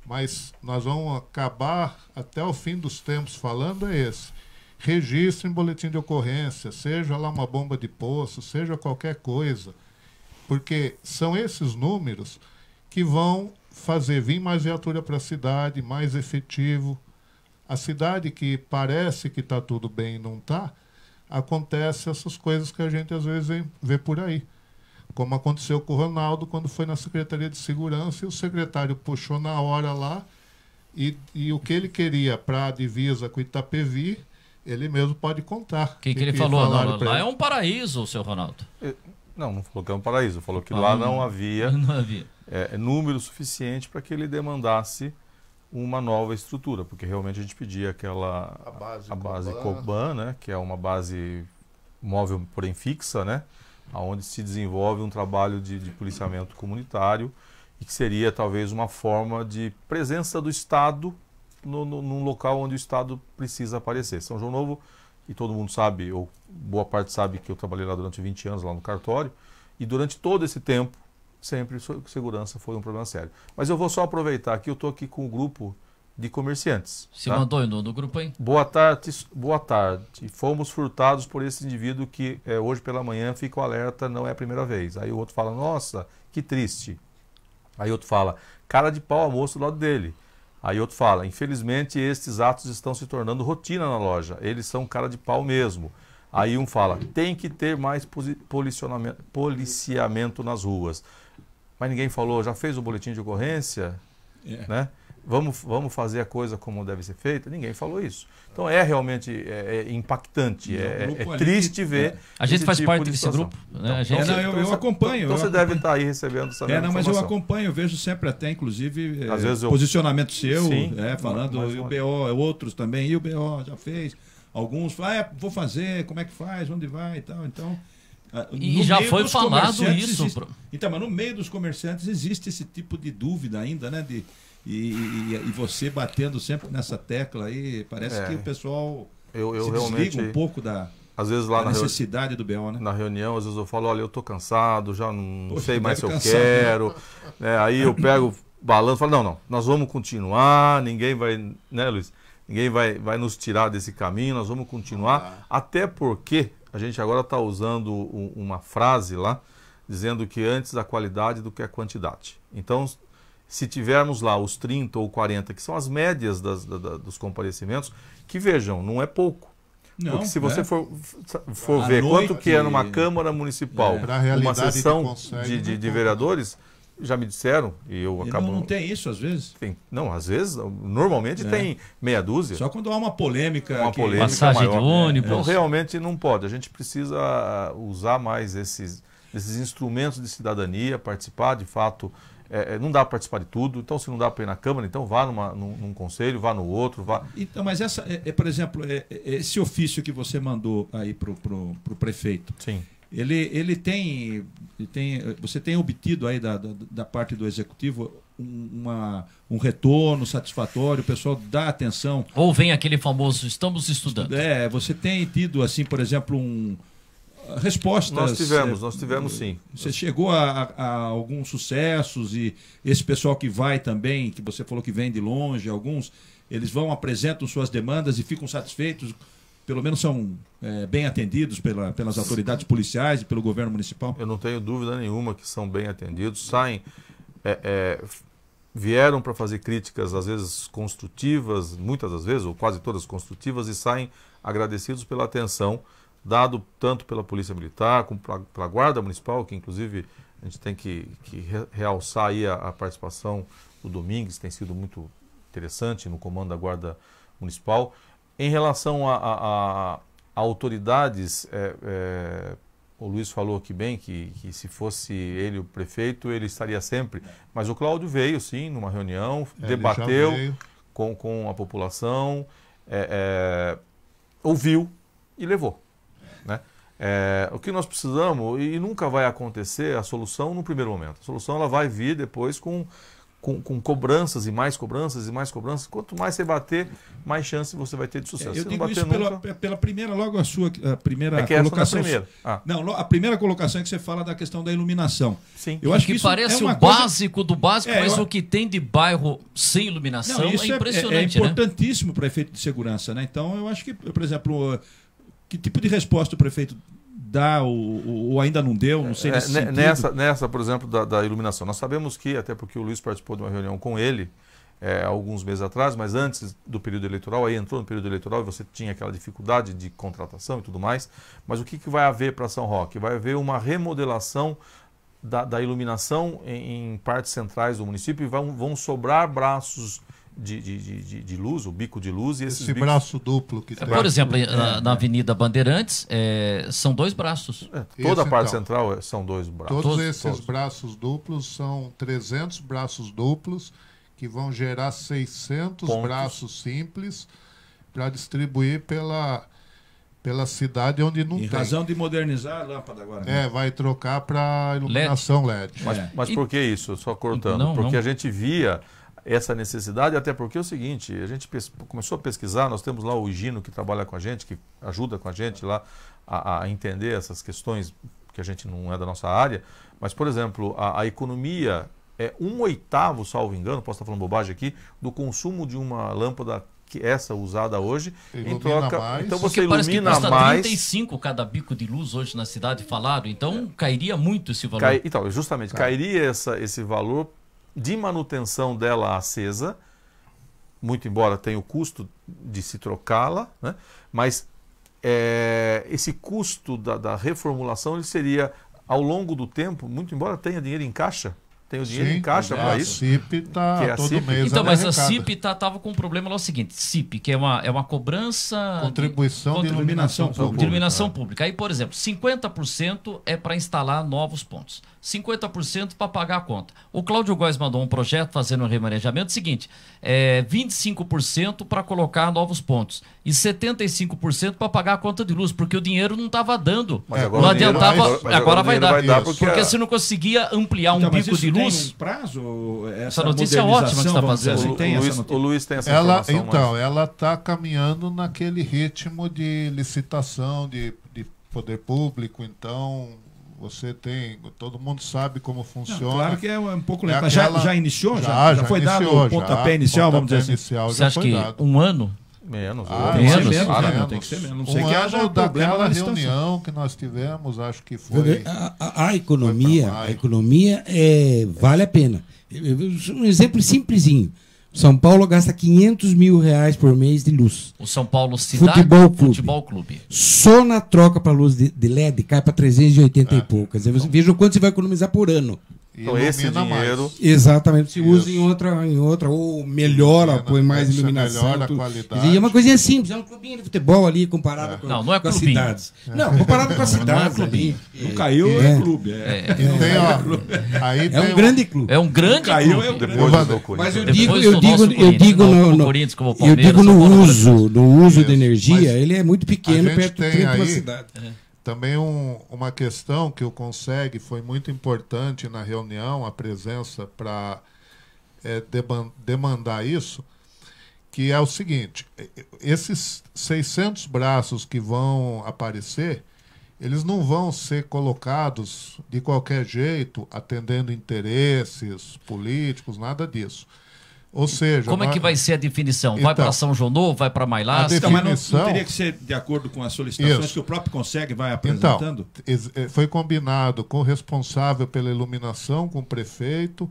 mas nós vamos acabar até o fim dos tempos falando, é esse. Registre em boletim de ocorrência, seja lá uma bomba de poço, seja qualquer coisa, porque são esses números que vão fazer vir mais viatura para a cidade, mais efetivo. A cidade que parece que está tudo bem e não está, acontece essas coisas que a gente às vezes vê por aí. Como aconteceu com o Ronaldo quando foi na Secretaria de Segurança e o secretário puxou na hora lá e o que ele queria para a divisa com Itapevi, ele mesmo pode contar. O que ele falou? falaram Não, pra lá ele? é um paraíso, seu Ronaldo. Não falou que é um paraíso. Falou que lá não havia Não havia. número suficiente para que ele demandasse uma nova estrutura, porque realmente a gente pedia aquela A base Coban, né, que é uma base móvel, porém fixa, né, onde se desenvolve um trabalho de policiamento comunitário e que seria talvez uma forma de presença do Estado num local onde o Estado precisa aparecer. São João Novo e todo mundo sabe, ou boa parte sabe que eu trabalhei lá durante 20 anos, lá no cartório, e durante todo esse tempo, sempre segurança foi um problema sério. Mas eu vou só aproveitar que eu estou aqui com o grupo de comerciantes. Se tá? mandou no grupo aí? Boa tarde, boa tarde. Fomos furtados por esse indivíduo que hoje pela manhã fica o alerta, não é a primeira vez. Aí o outro fala, nossa, que triste. Aí outro fala, cara de pau a moço do lado dele. Aí outro fala, infelizmente estes atos estão se tornando rotina na loja, eles são cara de pau mesmo. Aí um fala, tem que ter mais policiamento nas ruas. Mas ninguém falou, já fez o boletim de ocorrência? Né? Vamos fazer a coisa como deve ser feita? Ninguém falou isso. Então é realmente impactante, é triste ver. A gente faz tipo parte desse grupo. Né? Eu acompanho. Então você deve estar aí recebendo essa informação. Mas eu acompanho, eu vejo sempre até, inclusive, às vezes posicionamento seu, Sim, falando, e o BO, outros também, e o BO já fez. Alguns falam, vou fazer, como é que faz, onde vai e tal. Então, e já foi falado isso. Então, mas no meio dos comerciantes existe esse tipo de dúvida ainda, né? E você batendo sempre nessa tecla aí, parece que o pessoal se desliga um pouco da necessidade do BO, né? Na reunião, às vezes eu falo, olha, eu tô cansado, já não sei mais se eu quero. Né? Aí eu pego balanço e falo, não, nós vamos continuar, ninguém vai, né, Luiz? Ninguém vai nos tirar desse caminho, nós vamos continuar, até porque a gente agora está usando uma frase lá, dizendo que antes a qualidade do que a quantidade. Então, se tivermos lá os 30 ou 40, que são as médias dos comparecimentos, que vejam, não é pouco. Não, porque se você for ver quanto que é numa Câmara Municipal, uma sessão de vereadores, já me disseram, e eu acabo... Não tem isso, às vezes? Não, às vezes, normalmente tem meia dúzia. Só quando há uma polêmica... Passagem de ônibus. Então, realmente não pode. A gente precisa usar mais esses instrumentos de cidadania, participar, de fato... não dá para participar de tudo, então se não dá para ir na Câmara, então vá num conselho, vá no outro, vá... Então, mas por exemplo, esse ofício que você mandou aí para o prefeito, sim. Você tem obtido aí da parte do Executivo um retorno satisfatório, o pessoal dá atenção? Ou vem aquele famoso, estamos estudando. Você tem tido, assim, por exemplo, respostas... Nós tivemos sim. Você chegou a alguns sucessos e esse pessoal que vai também, que você falou que vem de longe, alguns, eles apresentam suas demandas e ficam satisfeitos, pelo menos são bem atendidos pelas autoridades policiais e pelo governo municipal? Eu não tenho dúvida nenhuma que são bem atendidos, vieram para fazer críticas, às vezes construtivas, muitas das vezes, ou quase todas construtivas, e saem agradecidos pela atenção dado tanto pela Polícia Militar como pela Guarda Municipal, que inclusive a gente tem que realçar aí a participação do Domingues, tem sido muito interessante no comando da Guarda Municipal. Em relação a autoridades, o Luiz falou aqui bem que se fosse ele o prefeito, ele estaria sempre. Mas o Cláudio veio, sim, numa reunião, debateu com a população, ouviu e levou. Né? O que nós precisamos, e nunca vai acontecer a solução no primeiro momento. A solução ela vai vir depois com cobranças e mais cobranças e mais cobranças. Quanto mais você bater, mais chance você vai ter de sucesso. Eu digo isso pela primeira, logo a primeira colocação. Não, a primeira colocação é que você fala da questão da iluminação. Sim. Eu acho que parece o básico do básico, mas o que tem de bairro sem iluminação é impressionante. É importantíssimo para efeito de segurança, né? Então eu acho que, por exemplo, que tipo de resposta o prefeito dá ou ainda não deu, não sei nesse sentido. Nessa, por exemplo, da iluminação. Nós sabemos que, até porque o Luiz participou de uma reunião com ele alguns meses atrás, mas antes do período eleitoral, aí entrou no período eleitoral e você tinha aquela dificuldade de contratação e tudo mais. Mas o que vai haver para São Roque? Vai haver uma remodelação da iluminação em partes centrais do município e vão sobrar braços de luz, o bico de luz. E esse braço duplo que tem. Por exemplo, na Avenida Bandeirantes, são 2 braços. Toda a parte central são 2 braços. Todos esses braços duplos são 300 braços duplos que vão gerar 600 braços simples para distribuir pela cidade onde não tem. Em razão de modernizar a lâmpada agora. Né? Vai trocar para iluminação LED. Mas por que isso? Só cortando. Porque a gente via... essa necessidade, até porque é o seguinte, a gente começou a pesquisar, nós temos lá o Gino que trabalha com a gente, que ajuda com a gente lá a entender essas questões, que a gente não é da nossa área, mas, por exemplo, a economia é 1/8, salvo engano, posso estar falando bobagem aqui, do consumo de uma lâmpada que essa usada hoje, em troca, mais. então você Porque parece que ilumina custa mais. 35 cada bico de luz hoje na cidade, falaram, então cairia muito esse valor. Então, justamente, cairia esse valor de manutenção dela acesa, muito embora tenha o custo de se trocá-la, né? Mas esse custo da reformulação ele seria, ao longo do tempo, muito embora tenha dinheiro em caixa, tem o dinheiro em caixa para isso. A CIP está todo mês. Então, mas a CIP estava com um problema lá, é o seguinte, CIP, que é uma cobrança... Contribuição de iluminação pública. De iluminação pública. Aí, por exemplo, 50% é para instalar novos pontos. 50% para pagar a conta. O Cláudio Góes mandou um projeto fazendo um remanejamento seguinte, 25% para colocar novos pontos e 75% para pagar a conta de luz, porque o dinheiro não estava dando. Não adiantava, agora vai dar. Porque se não conseguia ampliar um bico de luz... Tem um prazo? Essa notícia é ótima que você está fazendo. Assim, o Luiz tem essa informação. Então, ela está caminhando naquele ritmo de licitação, de poder público, então... Você tem, todo mundo sabe como funciona. Claro que é um pouco lento. Já iniciou? Já foi iniciou, dado o pontapé inicial, vamos dizer assim? Você acha que um ano? Menos. Tem que ser menos. Não sei que haja daquela reunião que nós tivemos, acho que foi... A economia vale a pena. Um exemplo simplesinho. São Paulo gasta R$500 mil por mês de luz. O São Paulo Cidade Futebol Clube. Só na troca para luz de LED cai para 380 e poucas. Veja o quanto você vai economizar por ano. Então esse dinheiro... Exatamente, se usa em outra, ou melhora, põe mais iluminação. Melhora a qualidade. É uma coisinha simples, é um clubinho de futebol ali comparado com as cidades. Não, comparado com as cidades ali. Não caiu, é clube. É um grande clube. É um grande clube. Mas eu digo no uso de energia, ele é muito pequeno perto da cidade. Também uma questão que o Conseg foi muito importante na reunião, a presença para demandar isso, que é o seguinte, esses 600 braços que vão aparecer, eles não vão ser colocados de qualquer jeito, atendendo interesses políticos, nada disso. Ou seja... Como é que vai ser a definição? Vai para São João Novo, vai para Mailás? Mas não teria que ser de acordo com as solicitações que o próprio Conseg vai apresentando? Então, foi combinado com o responsável pela iluminação, com o prefeito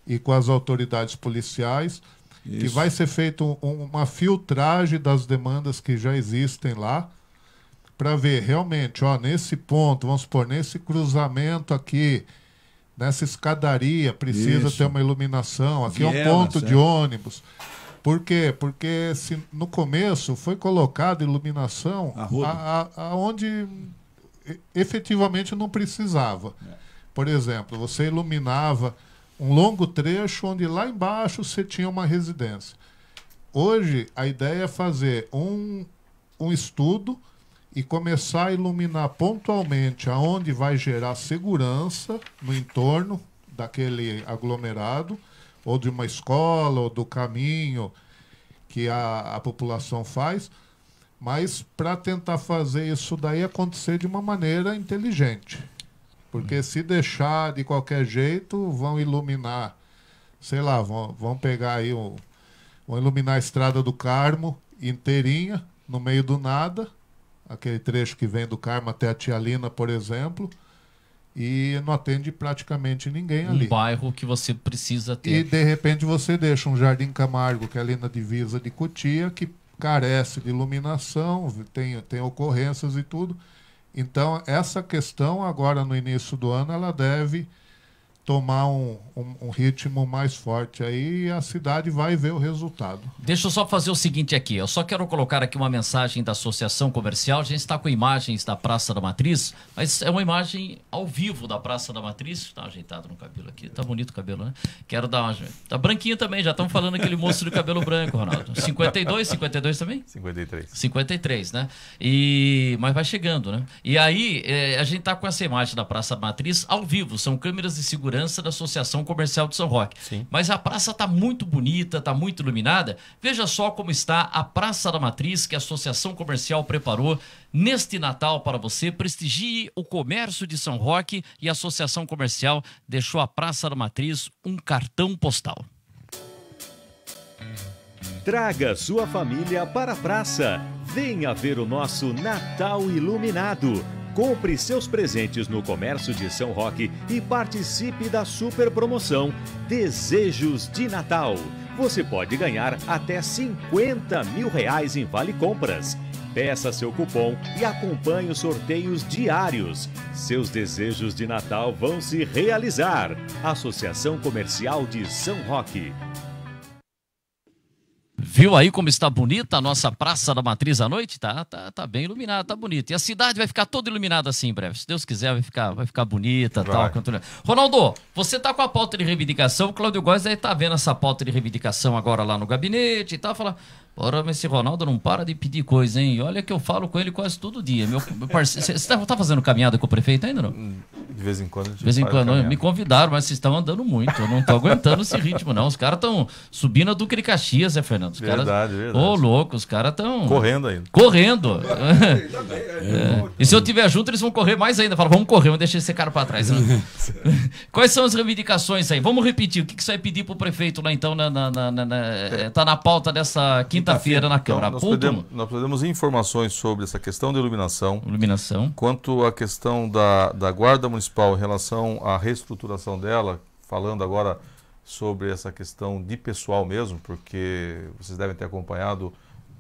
e com as autoridades policiais, que vai ser feita uma filtragem das demandas que já existem lá, para ver realmente, nesse ponto, vamos supor, nesse cruzamento aqui, nessa escadaria precisa ter uma iluminação, aqui é um ponto de ônibus. Por quê? Porque no começo foi colocada iluminação aonde efetivamente não precisava. Por exemplo, você iluminava um longo trecho onde lá embaixo você tinha uma residência. Hoje a ideia é fazer um estudo e começar a iluminar pontualmente aonde vai gerar segurança no entorno daquele aglomerado, ou de uma escola, ou do caminho que a população faz, mas para tentar fazer isso daí acontecer de uma maneira inteligente. Porque se deixar de qualquer jeito, vão iluminar, sei lá, vão pegar aí, vão iluminar a Estrada do Carmo inteirinha, no meio do nada, aquele trecho que vem do Carmo até a Tia Lina, por exemplo, e não atende praticamente ninguém ali. Um bairro que você precisa ter. E, de repente, você deixa um Jardim Camargo, que é ali na divisa de Cotia, que carece de iluminação, tem ocorrências e tudo. Então, essa questão, agora no início do ano, ela deve tomar um ritmo mais forte aí e a cidade vai ver o resultado. Deixa eu só fazer o seguinte aqui, eu só quero colocar aqui uma mensagem da Associação Comercial. A gente está com imagens da Praça da Matriz, mas é uma imagem ao vivo da Praça da Matriz. Está ajeitado no cabelo aqui, tá bonito o cabelo, né? Quero dar uma... Tá branquinho também, já estamos falando aquele moço de cabelo branco, Ronaldo. 52 também? 53, né? Mas vai chegando, né? E aí, a gente está com essa imagem da Praça da Matriz ao vivo, são câmeras de segurança segurança da Associação Comercial de São Roque. Sim. Mas a praça está muito bonita, está muito iluminada. Veja só como está a Praça da Matriz, que a Associação Comercial preparou neste Natal para você. Prestigie o comércio de São Roque e a Associação Comercial deixou a Praça da Matriz um cartão postal. Traga sua família para a praça. Venha ver o nosso Natal iluminado. Compre seus presentes no comércio de São Roque e participe da super promoção Desejos de Natal. Você pode ganhar até R$50 mil em Vale Compras. Peça seu cupom e acompanhe os sorteios diários. Seus desejos de Natal vão se realizar. Associação Comercial de São Roque. Viu aí como está bonita a nossa Praça da Matriz à noite? Tá bem iluminada, tá bonita. E a cidade vai ficar toda iluminada assim em breve. Se Deus quiser, vai ficar bonita, tal. Ronaldo, você tá com a pauta de reivindicação. O Cláudio Góes aí tá vendo essa pauta de reivindicação agora lá no gabinete e tal. Fala, porra, mas esse Ronaldo não para de pedir coisa, hein? Olha que eu falo com ele quase todo dia. Meu parceiro, você tá fazendo caminhada com o prefeito ainda, não? De vez em quando. De vez em quando. Me convidaram, mas vocês estão andando muito. Eu não tô aguentando esse ritmo, não. Os caras estão subindo a Duque de Caxias, Zé Fernando. Os Verdade. Ô, louco, os caras estão... Correndo ainda. Correndo. E se eu tiver junto, eles vão correr mais ainda. Fala, vamos correr, vamos deixar esse cara pra trás. Né? Quais são as reivindicações aí? Vamos repetir. O que você vai pedir pro prefeito lá, então, tá na pauta dessa quinta-feira na Câmara? Então, nós pedimos informações sobre essa questão da iluminação. Quanto à questão da Guarda Municipal em relação à reestruturação dela, falando agora sobre essa questão de pessoal mesmo, porque vocês devem ter acompanhado,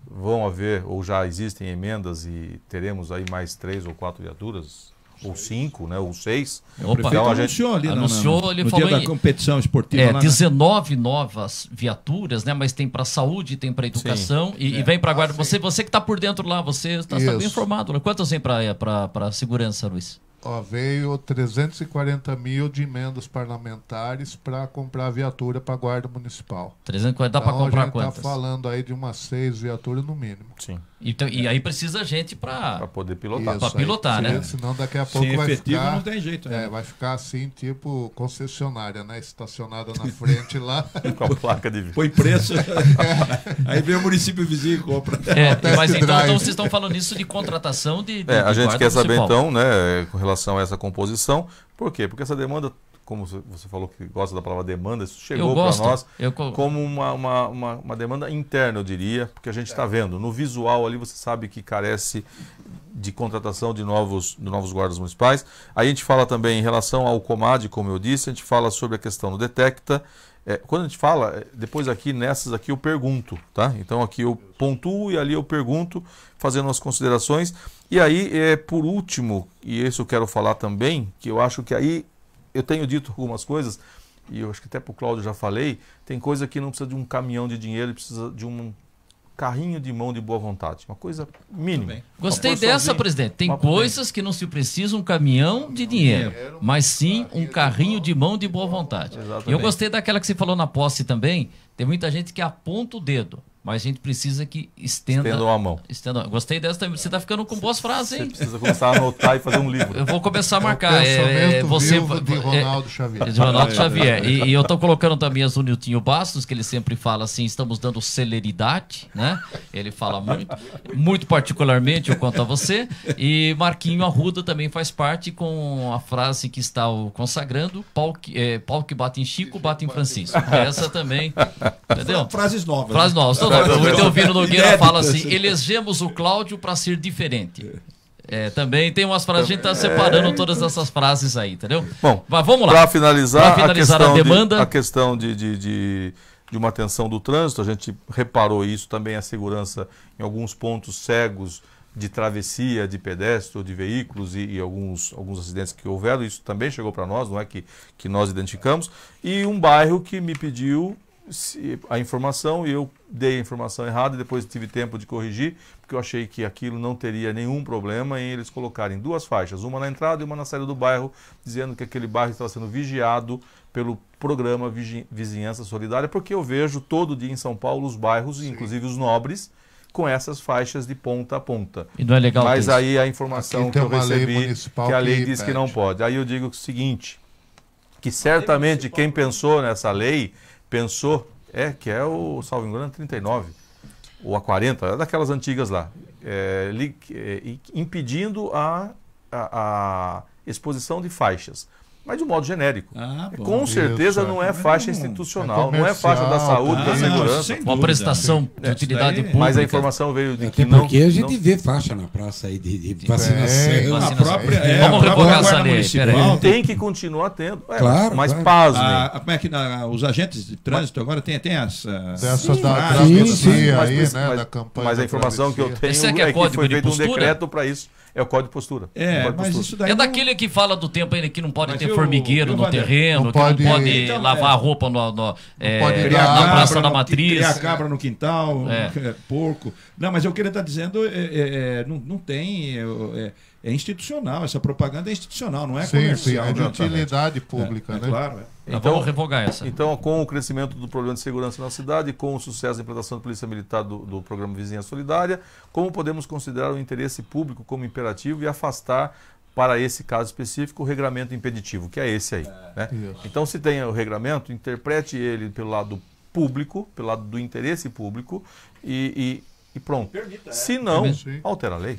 vão haver, ou já existem emendas e teremos aí mais 3 ou 4 viaturas, ou 5, né, ou 6. O prefeito anunciou ali ele no falou dia da competição esportiva. 19 novas viaturas, né, mas tem para saúde, tem para educação e vem para guarda. Você que está por dentro lá, você está bem informado. Né? Quantas vem para segurança, Luiz? Veio 340 mil de emendas parlamentares para comprar viatura para a Guarda Municipal. 340 dá para comprar quantas? Está falando aí de umas 6 viaturas no mínimo. Sim. Então, e aí precisa gente para poder pilotar. Para pilotar, aí, né? Senão daqui a pouco vai ficar... não tem jeito. Vai ficar assim, tipo concessionária, né? Estacionada na frente lá. Com a placa de... Põe preço. Aí vem o município vizinho e compra. Mas então vocês estão falando isso de contratação de a gente quer saber municipal. então, né, com relação a essa composição. Por quê? Porque essa demanda, como você falou que gosta da palavra demanda, isso chegou para nós como uma demanda interna, eu diria, porque a gente está vendo. No visual ali você sabe que carece de contratação de novos guardas municipais. Aí a gente fala também em relação ao Comad, como eu disse, a gente fala sobre a questão do Detecta. Quando a gente fala, depois aqui, nessas aqui eu pergunto, tá? Então aqui eu pontuo e ali eu pergunto, fazendo as considerações. E aí, por último, e isso eu quero falar também, que eu acho que aí eu tenho dito algumas coisas, e eu acho que até para o Cláudio já falei, tem coisa que não precisa de um caminhão de dinheiro, precisa de um carrinho de mão de boa vontade, uma coisa mínima. Gostei dessa, presidente. Tem coisas que não se precisa um caminhão de dinheiro, mas sim um carrinho de mão de boa vontade. Exatamente. Eu gostei daquela que você falou na posse também. Tem muita gente que aponta o dedo, mas a gente precisa que estendam a mão. Gostei dessa também. Você está ficando com boas frases, hein? Você precisa começar a anotar e fazer um livro. Eu vou começar a marcar. De Ronaldo Xavier. De Ronaldo Xavier. E eu estou colocando também as do Niltinho Bastos, que ele sempre fala assim, estamos dando celeridade, né? Ele fala muito particularmente quanto a você. E Marquinho Arruda também faz parte com a frase que está consagrando, pau que bate em Chico, bate em Francisco. Essa também, entendeu? Frases novas. Frases novas. O Edelvino Nogueira fala assim, elegemos o Cláudio para ser diferente. Também tem umas frases, a gente está separando todas essas frases aí, entendeu? Bom, mas vamos lá. Para finalizar a demanda, a questão de uma atenção do trânsito, a gente reparou isso também, a segurança em alguns pontos cegos de travessia de pedestre ou de veículos e alguns acidentes que houveram, isso também chegou para nós, não é que nós identificamos, e um bairro que me pediu a informação e eu dei a informação errada e depois tive tempo de corrigir, porque eu achei que aquilo não teria nenhum problema em eles colocarem 2 faixas, uma na entrada e uma na saída do bairro, dizendo que aquele bairro estava sendo vigiado pelo programa Vizinhança Solidária, porque eu vejo todo dia em São Paulo os bairros, inclusive os nobres, com essas faixas de ponta a ponta. E não é legal. Mas aí a informação que eu recebi, que a lei diz que não pede. pode. Aí eu digo o seguinte, que certamente quem pensou nessa lei pensou, que é o, salvo engano, 39, ou a 40, é daquelas antigas lá, impedindo a exposição de faixas. Mas de um modo genérico. Com certeza não é faixa institucional, não é faixa da saúde, da segurança. Uma prestação de utilidade pública. Mas a informação veio de que não... Porque a gente vê faixa na praça aí de vacinação. A própria, vamos revogar essa lei. Tem que continuar tendo. Claro, mas pasmem. Como é que os agentes de trânsito agora tem essa... Dessa da travessia aí, né, da campanha. Mas a informação que eu tenho é que foi feito um decreto para isso. É o código de postura. Mas isso daí daquele que fala do tempo ainda que não pode ter formigueiro no terreno, que não pode lavar a roupa na Praça da Matriz. Criar cabra no quintal, porco. Não, mas eu queria estar dizendo, não tem... É institucional, essa propaganda é institucional, não é comercial. É de utilidade pública, né? Claro. Então, vamos revogar essa. Então, com o crescimento do problema de segurança na cidade, com o sucesso da implantação da Polícia Militar do programa Vizinhança Solidária, como podemos considerar o interesse público como imperativo e afastar, para esse caso específico, o regramento impeditivo, que é esse aí. Né? Então, se tem o regramento, interprete ele pelo lado público, pelo lado do interesse público e pronto. Se não, altera a lei.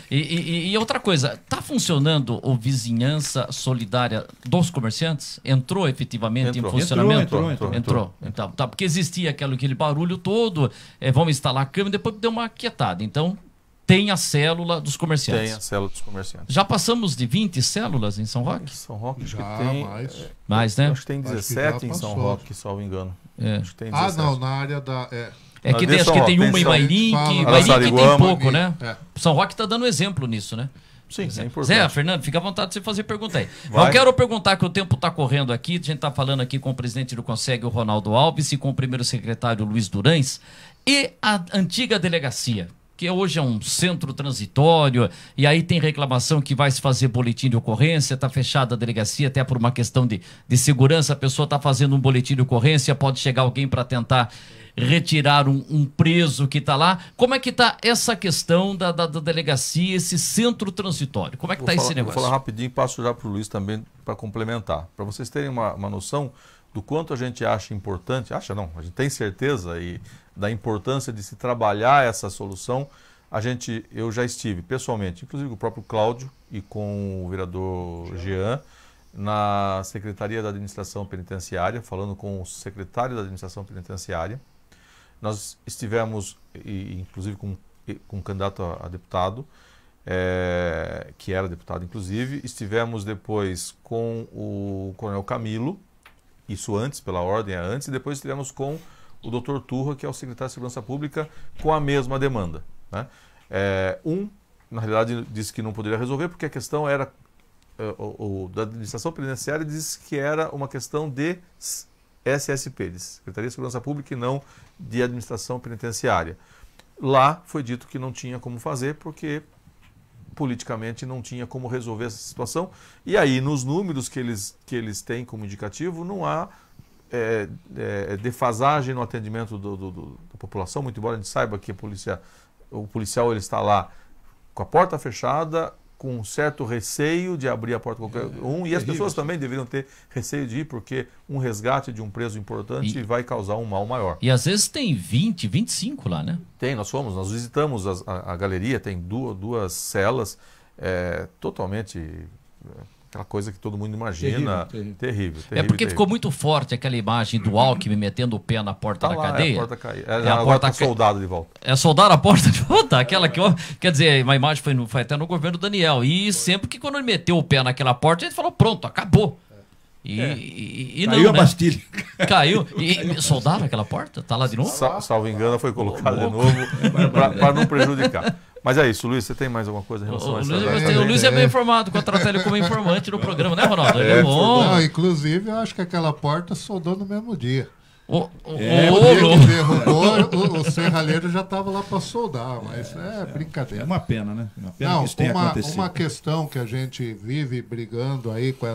E outra coisa, está funcionando o Vizinhança Solidária dos comerciantes? Entrou efetivamente em funcionamento? Entrou. Então, porque existia aquele barulho todo, vamos instalar a câmera, depois deu uma quietada. Então, tem a célula dos comerciantes. Tem a célula dos comerciantes. Já passamos de 20 células em São Roque? São Roque já tem mais, né? Acho que tem 17 em São Roque, salvo engano. Acho que tem 17. Não, na área da... acho que tem uma em Mairink. Mairink tem pouco, né? São Roque está dando exemplo nisso, né? Sim, é importante. Zé, Fernando, fica à vontade de você fazer pergunta aí. Mas eu quero perguntar, que o tempo está correndo aqui, a gente está falando aqui com o presidente do Conseg, o Ronaldo Alves, e com o primeiro secretário, Luiz Durães, e a antiga delegacia, que hoje é um centro transitório, e aí tem reclamação que vai se fazer boletim de ocorrência, está fechada a delegacia, até por uma questão de segurança, a pessoa está fazendo um boletim de ocorrência, pode chegar alguém para tentar retirar um preso que está lá. Como é que está essa questão da delegacia, esse centro transitório? Como é que está esse negócio? Vou falar rapidinho e passo já para o Luiz também para complementar. Para vocês terem uma noção do quanto a gente acha importante, a gente tem certeza da importância de se trabalhar essa solução. Eu já estive pessoalmente, inclusive com o próprio Cláudio e com o vereador Jean, na Secretaria da Administração Penitenciária, falando com o secretário da Administração Penitenciária. Nós estivemos, inclusive com um candidato a deputado, que era deputado inclusive, estivemos depois com o Coronel Camilo, isso antes, pela ordem antes, e depois estivemos com o Dr. Turra, que é o secretário de Segurança Pública, com a mesma demanda. Né? Na realidade, disse que não poderia resolver, porque a questão era, da administração penitenciária disse que era uma questão de SSP, de Secretaria de Segurança Pública, e não de administração penitenciária. Lá foi dito que não tinha como fazer, porque politicamente não tinha como resolver essa situação. E aí, nos números que eles têm como indicativo, não há defasagem no atendimento da população, muito embora a gente saiba que o policial ele está lá com a porta fechada, com um certo receio de abrir a porta qualquer um, e as pessoas também deveriam ter receio de ir, porque um resgate de um preso importante vai causar um mal maior. E às vezes tem 20, 25 lá, né? Tem, nós visitamos a galeria, tem duas celas, totalmente... aquela coisa que todo mundo imagina. Terrível. Porque ficou muito forte aquela imagem do Alckmin metendo o pé na porta da cadeia. A porta caiu. Agora tá soldado de volta. Soldado a porta de volta? Aquela que... Quer dizer, uma imagem foi até no governo Daniel. E sempre que quando ele meteu o pé naquela porta, ele falou, pronto, acabou. E caiu, não, a Bastilha. Caiu. E soldaram aquela porta? Tá lá de novo? Salvo engano, foi colocado de novo para não prejudicar. Mas é isso, Luiz, você tem mais alguma coisa em relação a isso? O Luiz é bem informado, contratar ele como informante no programa, né, Ronaldo? Ele é bom. Não, inclusive, eu acho que aquela porta soldou no mesmo dia. O dia que derrubou, o serralheiro já estava lá para soldar, mas é brincadeira. É uma pena, né? Uma pena que isso tenha acontecido. Uma questão que a gente vive brigando aí com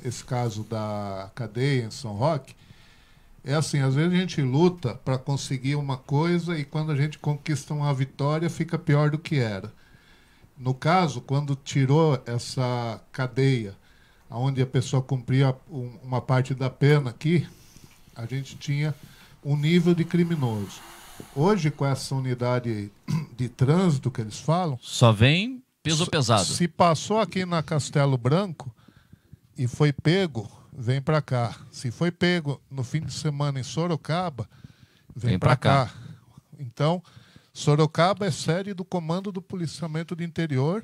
esse caso da cadeia em São Roque, é assim, às vezes a gente luta para conseguir uma coisa e quando a gente conquista uma vitória fica pior do que era. No caso, quando tirou essa cadeia onde a pessoa cumpria uma parte da pena aqui, a gente tinha um nível de criminoso. Hoje, com essa unidade de trânsito que eles falam... Só vem peso pesado. Se passou aqui na Castelo Branco e foi pego, vem para cá. Se foi pego no fim de semana em Sorocaba, vem para cá. Então, Sorocaba é sede do Comando do Policiamento do Interior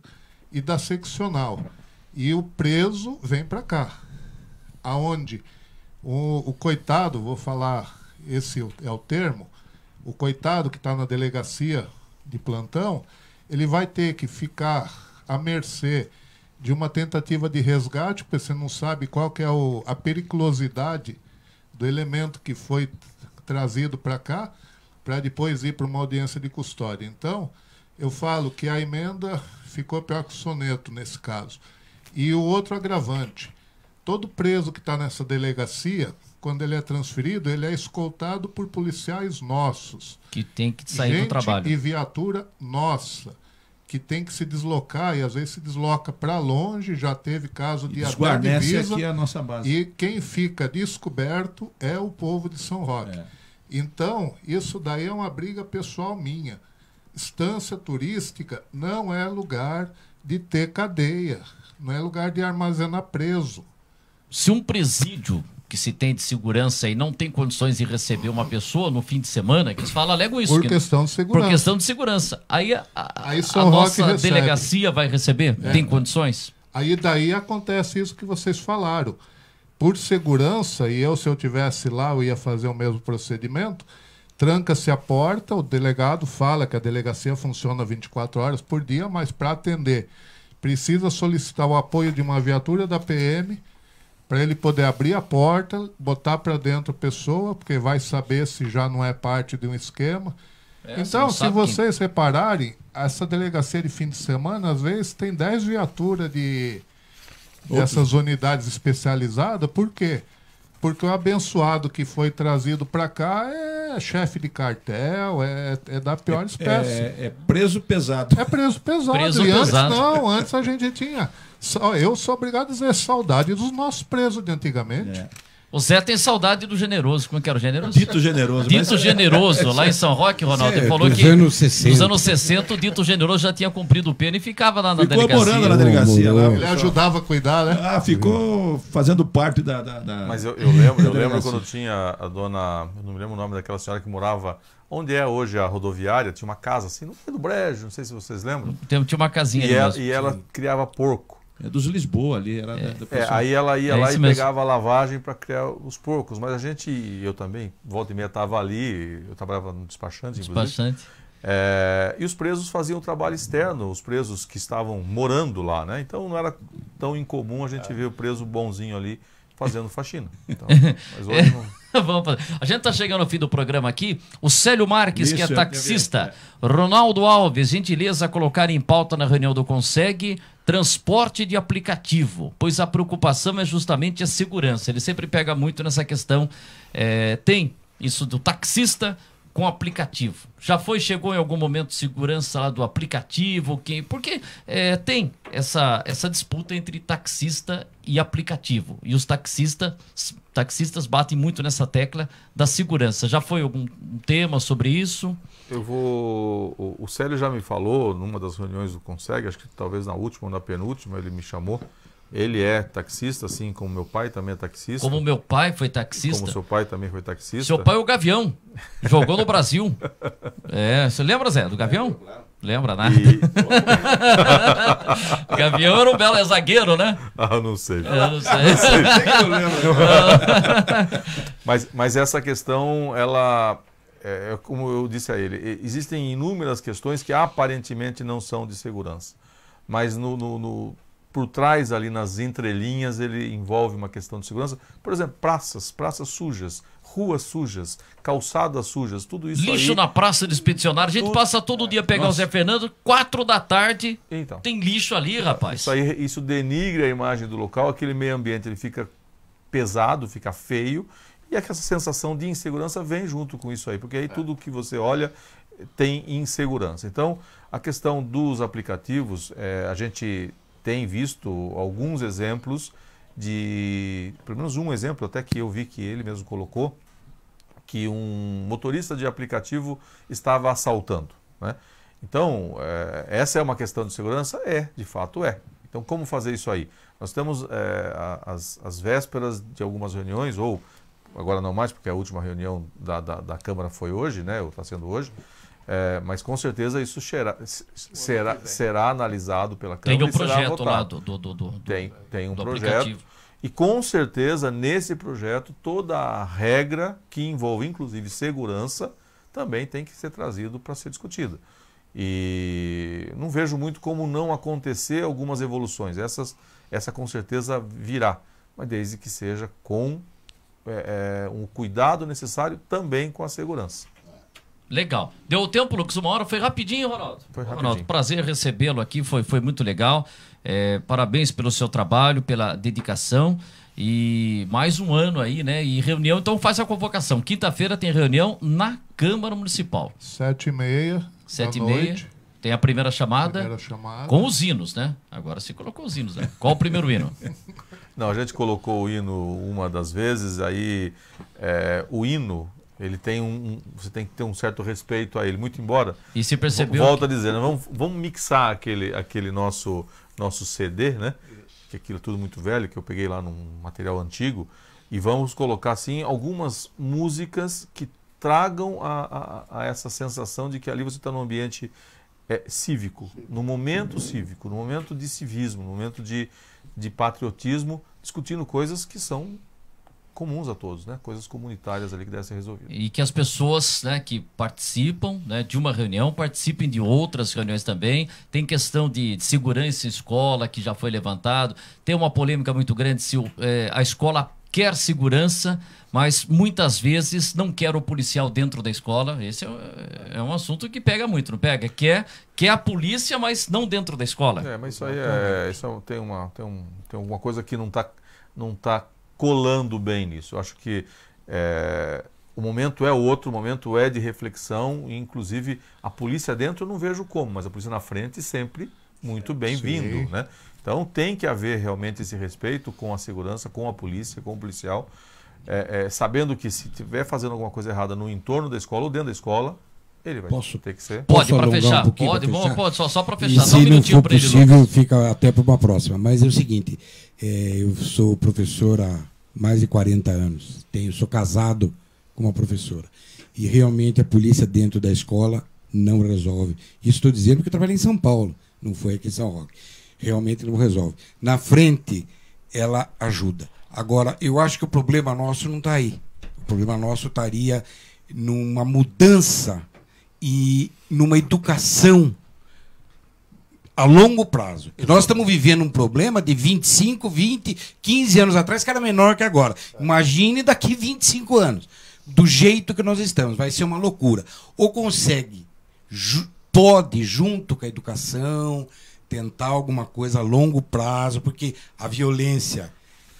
e da Seccional. E o preso vem para cá. Aonde o coitado, vou falar, esse é o termo, o coitado que está na delegacia de plantão, ele vai ter que ficar à mercê de uma tentativa de resgate, porque você não sabe qual que é a periculosidade do elemento que foi trazido para cá, para depois ir para uma audiência de custódia. Então, eu falo que a emenda ficou pior que o soneto nesse caso. E o outro agravante, todo preso que está nessa delegacia, quando ele é transferido, ele é escoltado por policiais nossos. Que tem que sair do trabalho. E viatura nossa, que tem que se deslocar, e às vezes se desloca para longe, já teve caso de desguarnece aqui a nossa base. E quem fica descoberto é o povo de São Roque. Então, isso daí é uma briga pessoal minha. Estância turística não é lugar de ter cadeia, não é lugar de armazenar preso. Se um presídio que se tem de segurança e não tem condições de receber uma pessoa no fim de semana, que eles falam, alegam isso. Por questão de segurança. Por questão de segurança. Aí a São Roque nossa recebe. delegacia vai receber? Tem condições? Aí daí acontece isso que vocês falaram. Por segurança, e se eu tivesse lá, eu ia fazer o mesmo procedimento, tranca-se a porta, o delegado fala que a delegacia funciona 24 horas por dia, mas para atender precisa solicitar o apoio de uma viatura da PM para ele poder abrir a porta, botar para dentro a pessoa, porque vai saber se já não é parte de um esquema. Então, se vocês repararem, essa delegacia de fim de semana, às vezes, tem 10 viaturas dessas unidades especializadas. Por quê? Porque o abençoado que foi trazido para cá é chefe de cartel, é da pior espécie. É preso pesado. É preso pesado. Preso e pesado. Antes a gente tinha... Eu sou obrigado a dizer saudade dos nossos presos de antigamente. O Zé tem saudade do Generoso. Como que era o Generoso? Dito Generoso. Dito Generoso, lá em São Roque, Ronaldo. Ele falou que nos anos 60 o Dito Generoso já tinha cumprido o pena e ficava lá na delegacia. Ficou morando na delegacia. Lá, ele ajudava a cuidar, né? Ficou fazendo parte da... Mas eu lembro quando tinha a dona... Eu não me lembro o nome daquela senhora que morava... Onde é hoje a rodoviária, tinha uma casa assim, no meio do brejo, não sei se vocês lembram. Tinha uma casinha ali. E ela criava porco. É dos Lisboa ali. Era aí ela ia lá e pegava a lavagem para criar os porcos. Mas eu também, volta e meia estava ali, eu trabalhava no despachante, inclusive. E os presos faziam trabalho externo, os presos que estavam morando lá, né? Então não era tão incomum a gente ver o preso bonzinho ali fazendo faxina. Então, mas hoje não... Vamos fazer. A gente está chegando ao fim do programa aqui. O Célio Marques, que é taxista. Ronaldo Alves, gentileza colocar em pauta na reunião do Conseg transporte de aplicativo, pois a preocupação é justamente a segurança. Ele sempre pega muito nessa questão. Tem isso do taxista com aplicativo. Chegou em algum momento de segurança lá do aplicativo? Porque tem essa disputa entre taxista e aplicativo. E os taxistas batem muito nessa tecla da segurança. Já foi algum tema sobre isso? O Célio já me falou numa das reuniões do Conseg, acho que talvez na última ou na penúltima, ele me chamou. Ele é taxista, assim como meu pai também é taxista. Como meu pai foi taxista. Como seu pai também foi taxista. Seu pai é o Gavião. Jogou no Brasil. Você lembra, Zé, do Gavião? Claro. Lembra, né? Gavião era um belo zagueiro, né? Não sei. Eu não sei. Eu lembro. Mas essa questão, ela... como eu disse a ele, existem inúmeras questões que aparentemente não são de segurança. Mas por trás ali nas entrelinhas ele envolve uma questão de segurança. Por exemplo, praças sujas, ruas sujas, calçadas sujas, tudo isso lixo aí... na praça de expedicionário. A gente passa todo dia pegar o Zé Fernando, 4 da tarde, tem lixo ali, rapaz. Isso denigre a imagem do local, aquele meio ambiente ele fica pesado, fica feio, e essa sensação de insegurança vem junto com isso aí, porque aí tudo que você olha tem insegurança. Então, a questão dos aplicativos, a gente tem visto alguns exemplos pelo menos um exemplo até que eu vi que ele mesmo colocou, que um motorista de aplicativo estava assaltando, né? Então, essa é uma questão de segurança? De fato é. Então, como fazer isso aí? Nós temos as vésperas de algumas reuniões, ou agora não mais, porque a última reunião da Câmara foi hoje, né? Ou está sendo hoje. Mas com certeza isso será analisado pela Câmara. Tem um e será projeto votado. lá Tem um do projeto. aplicativo. E com certeza nesse projeto toda a regra que envolve inclusive segurança também tem que ser trazido para ser discutida. E não vejo muito como não acontecer algumas evoluções. Essa com certeza virá, mas desde que seja com um cuidado necessário também com a segurança. Legal. Deu o tempo, Lucas? 1 hora? Foi rapidinho, Ronaldo? Foi rapidinho. Ronaldo, prazer recebê-lo aqui, foi muito legal. Parabéns pelo seu trabalho, pela dedicação. E mais um ano aí, né? E reunião, então faz a convocação. Quinta-feira tem reunião na Câmara Municipal. 7h30 7h30. noite. Tem a primeira chamada. Primeira chamada. Com os hinos, né? Agora você colocou os hinos, né? Qual o primeiro hino? Não, a gente colocou o hino uma das vezes, aí o hino, ele tem você tem que ter um certo respeito a ele, muito embora... E se percebeu... Volto a dizer, vamos mixar aquele nosso CD, né? Que aquilo é tudo muito velho, que eu peguei lá num material antigo, e vamos colocar, assim, algumas músicas que tragam a essa sensação de que ali você está num ambiente cívico, no momento cívico, no momento de civismo, no momento de patriotismo, discutindo coisas que são comuns a todos, né? Coisas comunitárias ali que devem ser resolvidas. E que as pessoas, né, que participam, né, de uma reunião participem de outras reuniões também. Tem questão de segurança em escola que já foi levantado. Tem uma polêmica muito grande se a escola quer segurança, mas muitas vezes não quer o policial dentro da escola. Esse é um assunto que pega muito, não pega? Quer a polícia, mas não dentro da escola. Mas isso aí tem alguma coisa que não tá colando bem nisso. Eu acho que o momento é outro, o momento é de reflexão, e inclusive a polícia dentro eu não vejo como, mas a polícia na frente sempre muito bem-vindo, né? Então tem que haver realmente esse respeito com a segurança, com a polícia, com o policial, sabendo que se estiver fazendo alguma coisa errada no entorno da escola ou dentro da escola, ele vai ter que ser... Pode, para fechar, pode, só para fechar. E se não for possível, fica até para uma próxima. Mas é o seguinte, eu sou professor há mais de 40 anos, sou casado com uma professora, e realmente a polícia dentro da escola não resolve. Isso estou dizendo porque eu trabalhei em São Paulo, não foi aqui em São Roque. Realmente não resolve. Na frente, ela ajuda. Agora, eu acho que o problema nosso não está aí. O problema nosso estaria numa mudança e numa educação a longo prazo. Nós estamos vivendo um problema de 25, 20, 15 anos atrás, que era menor que agora. Imagine daqui 25 anos. Do jeito que nós estamos. Vai ser uma loucura. Ou consegue, pode, junto com a educação, tentar alguma coisa a longo prazo, porque a violência...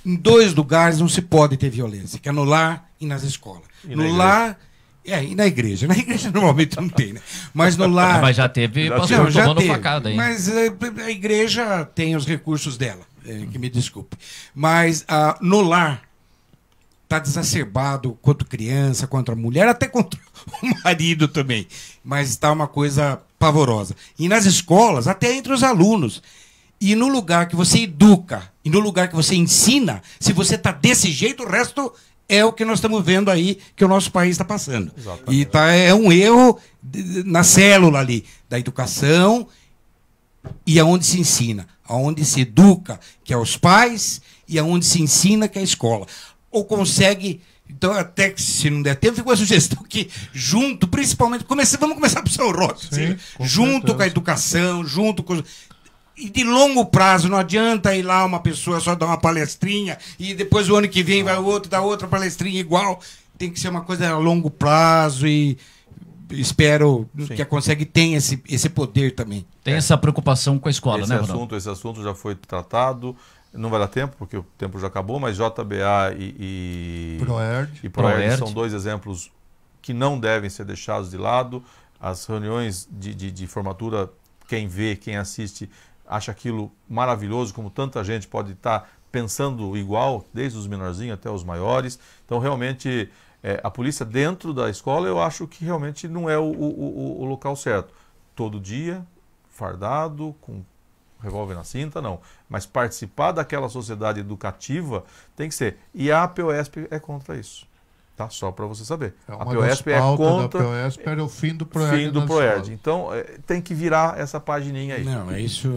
Em 2 lugares não se pode ter violência, que é no lar e nas escolas. No lar... e na igreja. Na igreja normalmente não tem, né? Mas no lar... Mas já teve pastor tomando facada aí. Mas a igreja tem os recursos dela, que me desculpe. Mas no lar está desacerbado contra criança, contra mulher, até contra o marido também. Mas está uma coisa pavorosa. E nas escolas, até entre os alunos. E no lugar que você educa, e no lugar que você ensina, se você está desse jeito, o resto... é o que nós estamos vendo aí que o nosso país está passando. Exatamente. E é um erro na célula ali da educação e aonde se ensina, aonde se educa, que é os pais, e aonde se ensina, que é a escola. Ou consegue... Então, até que se não der tempo, fica uma sugestão que, junto, principalmente, vamos começar por São Roque, junto com a educação, junto com... E de longo prazo, não adianta ir lá uma pessoa só dar uma palestrinha e depois o ano que vem vai o outro dar outra palestrinha igual. Tem que ser uma coisa a longo prazo e espero que a Conseg tenha esse poder também. Tem essa preocupação com a escola, né, Ronaldo? Esse assunto já foi tratado, não vai dar tempo, porque o tempo já acabou, mas JBA e Proerd são 2 exemplos que não devem ser deixados de lado. As reuniões de formatura, quem vê, quem assiste... acha aquilo maravilhoso, como tanta gente pode estar pensando igual, desde os menorzinhos até os maiores. Então, realmente, a polícia dentro da escola, eu acho que realmente não é o local certo. Todo dia, fardado, com revólver na cinta, não. Mas participar daquela sociedade educativa tem que ser. E a APOESP é contra isso. Tá? Só para você saber. A APOESP é contra. A APOESP era o fim do PROERD. Fim do PROERD. Então, tem que virar essa pagininha aí. Não, é isso.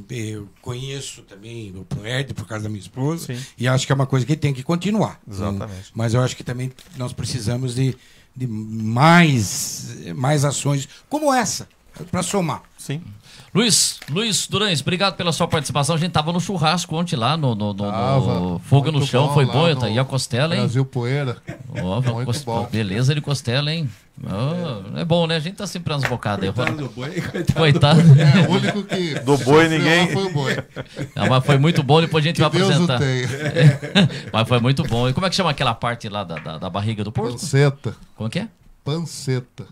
Eu conheço também o PROERD por causa da minha esposa. Sim. E acho que é uma coisa que tem que continuar. Exatamente. Mas eu acho que também nós precisamos de mais ações como essa, para somar. Sim. Luiz Durães, obrigado pela sua participação. A gente tava no churrasco ontem lá, no Fogo no Chão, foi bom, tá? E a costela, hein? Brasil Poeira. Muito bom. Beleza de costela, hein? É bom, né? A gente tá sempre nas bocadas aí. Coitado do boi, Coitado. O único que Do boi ninguém. foi o boi. Não, mas foi muito bom, depois a gente vai Deus apresentar. o tenha. Mas foi muito bom. E como é que chama aquela parte lá da barriga do porco? Panceta. Como que é? Panceta.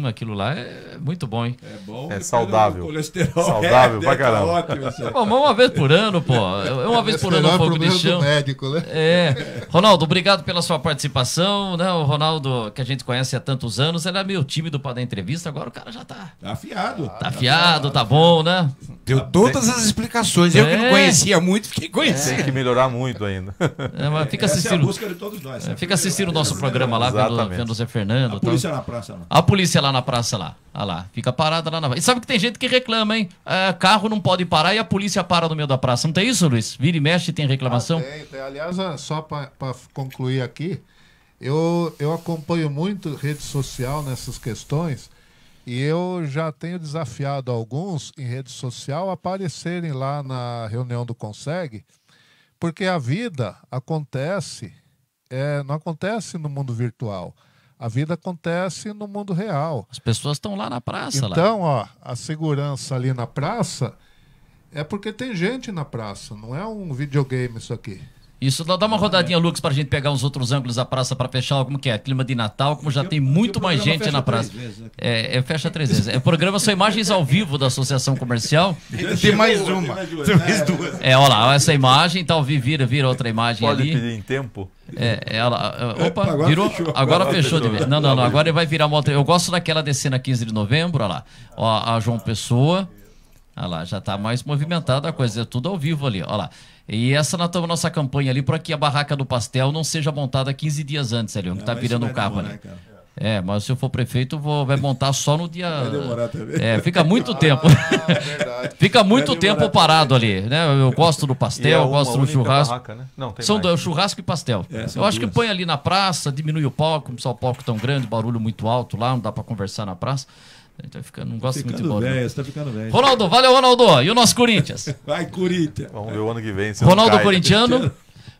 Aquilo lá é muito bom, hein? É bom. É saudável. Colesterol. Saudável pra caramba. Ótimo, isso aí. Bom, mas uma vez por ano, pô. Uma vez por ano Melhor o Fogo de problema Chão. do médico, né? Ronaldo, obrigado pela sua participação, né? O Ronaldo, que a gente conhece há tantos anos, ele é meio tímido para dar entrevista, agora o cara já tá Tá afiado. Tá afiado, tá bom, né? Deu todas as explicações. Eu que não conhecia muito, fiquei conhecendo. Tem que melhorar muito ainda. Mas fica Essa é a assistindo. busca de todos nós. Fica assistindo o nosso programa lá, vendo o Zé Fernando. A polícia na praça, não. A polícia lá na praça lá. Olha lá, fica parada lá na. E sabe que tem gente que reclama, hein? Carro não pode parar e a polícia para no meio da praça. Não tem isso, Luiz? Vira e mexe, tem reclamação? Tem. Aliás, só para concluir aqui, eu acompanho muito rede social nessas questões e eu já tenho desafiado alguns em rede social a aparecerem lá na reunião do Consegue, porque a vida acontece, não acontece no mundo virtual. A vida acontece no mundo real. As pessoas estão lá na praça. Então, a segurança ali na praça é porque tem gente na praça, não é um videogame isso aqui. Isso, dá uma rodadinha, Lucas, pra gente pegar uns outros ângulos da praça pra fechar, como que é? Clima de Natal, como já tem muito mais gente na praça. Fecha 3 vezes. O programa são imagens ao vivo da Associação Comercial. Tem mais uma. Tem mais duas. Olha lá, essa imagem tá ao vivo, vira outra imagem Pode ali. pedir em tempo? Opa, agora virou. Agora fechou de vez. Não, agora ele vai virar uma outra. Eu gosto daquela descendo a 15 de novembro, olha lá. Ó, a João Pessoa. Olha lá, já tá mais movimentada a coisa, é tudo ao vivo ali, olha lá. E essa na nossa campanha ali, para que a barraca do pastel não seja montada 15 dias antes ali, que tá virando o carro ali. Mas se eu for prefeito, vai montar só no dia. Vai demorar também. Fica muito tempo. Fica muito tempo parado ali, né? Eu gosto do pastel, eu gosto do churrasco. Barraca, né? Não, tem São churrasco e pastel. Eu acho que põe ali na praça, diminui o palco, como só o palco tão grande, barulho muito alto lá, não dá para conversar na praça. Não gosto muito de bola. Você tá ficando velho. Ronaldo, valeu, Ronaldo. E o nosso Corinthians? Vai, Corinthians. Vamos ver o ano que vem. Se Ronaldo cai. corintiano.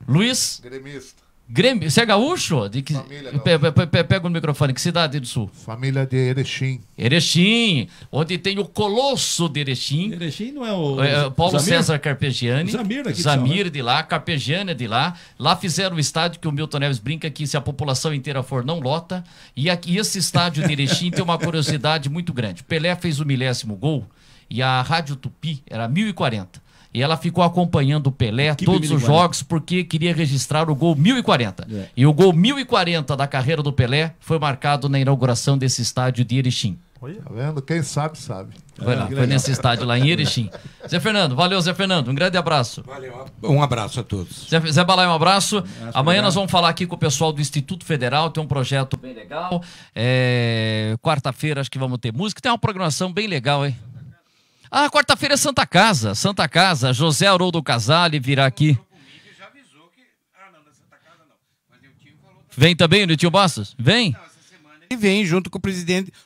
Luiz. Gremista. Grêmio. Você é gaúcho? Família, pega o microfone. Que cidade do sul? Família de Erechim. Erechim. Onde tem o Colosso de Erechim. Erechim não é o... Paulo Zamir? César Carpegiani. Zamir daqui de Zamir de lá. Carpegiani de lá. Lá fizeram o estádio que o Milton Neves brinca que se a população inteira for, não lota. E aqui esse estádio de Erechim tem uma curiosidade muito grande. Pelé fez o 1000º gol e a Rádio Tupi era 1040. E ela ficou acompanhando o Pelé todos os jogos porque queria registrar o gol 1040. E o gol 1040 da carreira do Pelé foi marcado na inauguração desse estádio de Erechim. Tá vendo? Quem sabe, sabe. Foi nesse estádio lá em Erechim. Zé Fernando, valeu, Zé Fernando. Um grande abraço. Valeu. Um abraço a todos. Zé Balai, um abraço. Amanhã nós vamos falar aqui com o pessoal do Instituto Federal. Tem um projeto bem legal. Quarta-feira acho que vamos ter música. Tem uma programação bem legal, hein? Quarta-feira é Santa Casa. Santa Casa. José Haroldo Casale virá aqui. Vem também o Nilton Bastos? Vem. E vem junto com o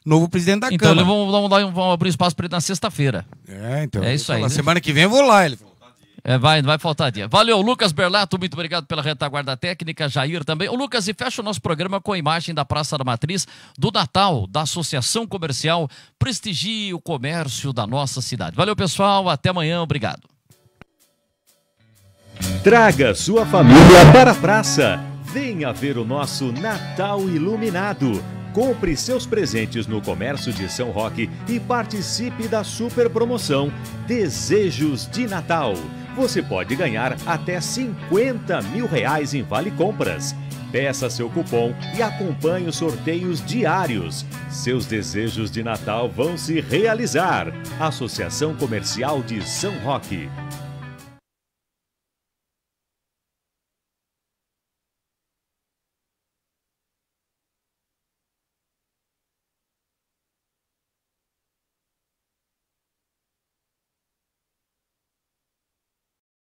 novo presidente da Câmara. Então vamos abrir espaço para ele na sexta-feira. Então. É isso aí. Né? Semana que vem eu vou lá. Ele falou. Vai faltar dia. Valeu, Lucas Berlato, muito obrigado pela retaguarda técnica, Jair também. O Lucas, e fecha o nosso programa com a imagem da Praça da Matriz do Natal, da Associação Comercial. Prestigie o comércio da nossa cidade. Valeu, pessoal, até amanhã, obrigado. Traga sua família para a praça. Venha ver o nosso Natal iluminado. Compre seus presentes no comércio de São Roque e participe da super promoção Desejos de Natal. você pode ganhar até R$50 mil em Vale Compras. Peça seu cupom e acompanhe os sorteios diários. Seus desejos de Natal vão se realizar. Associação Comercial de São Roque.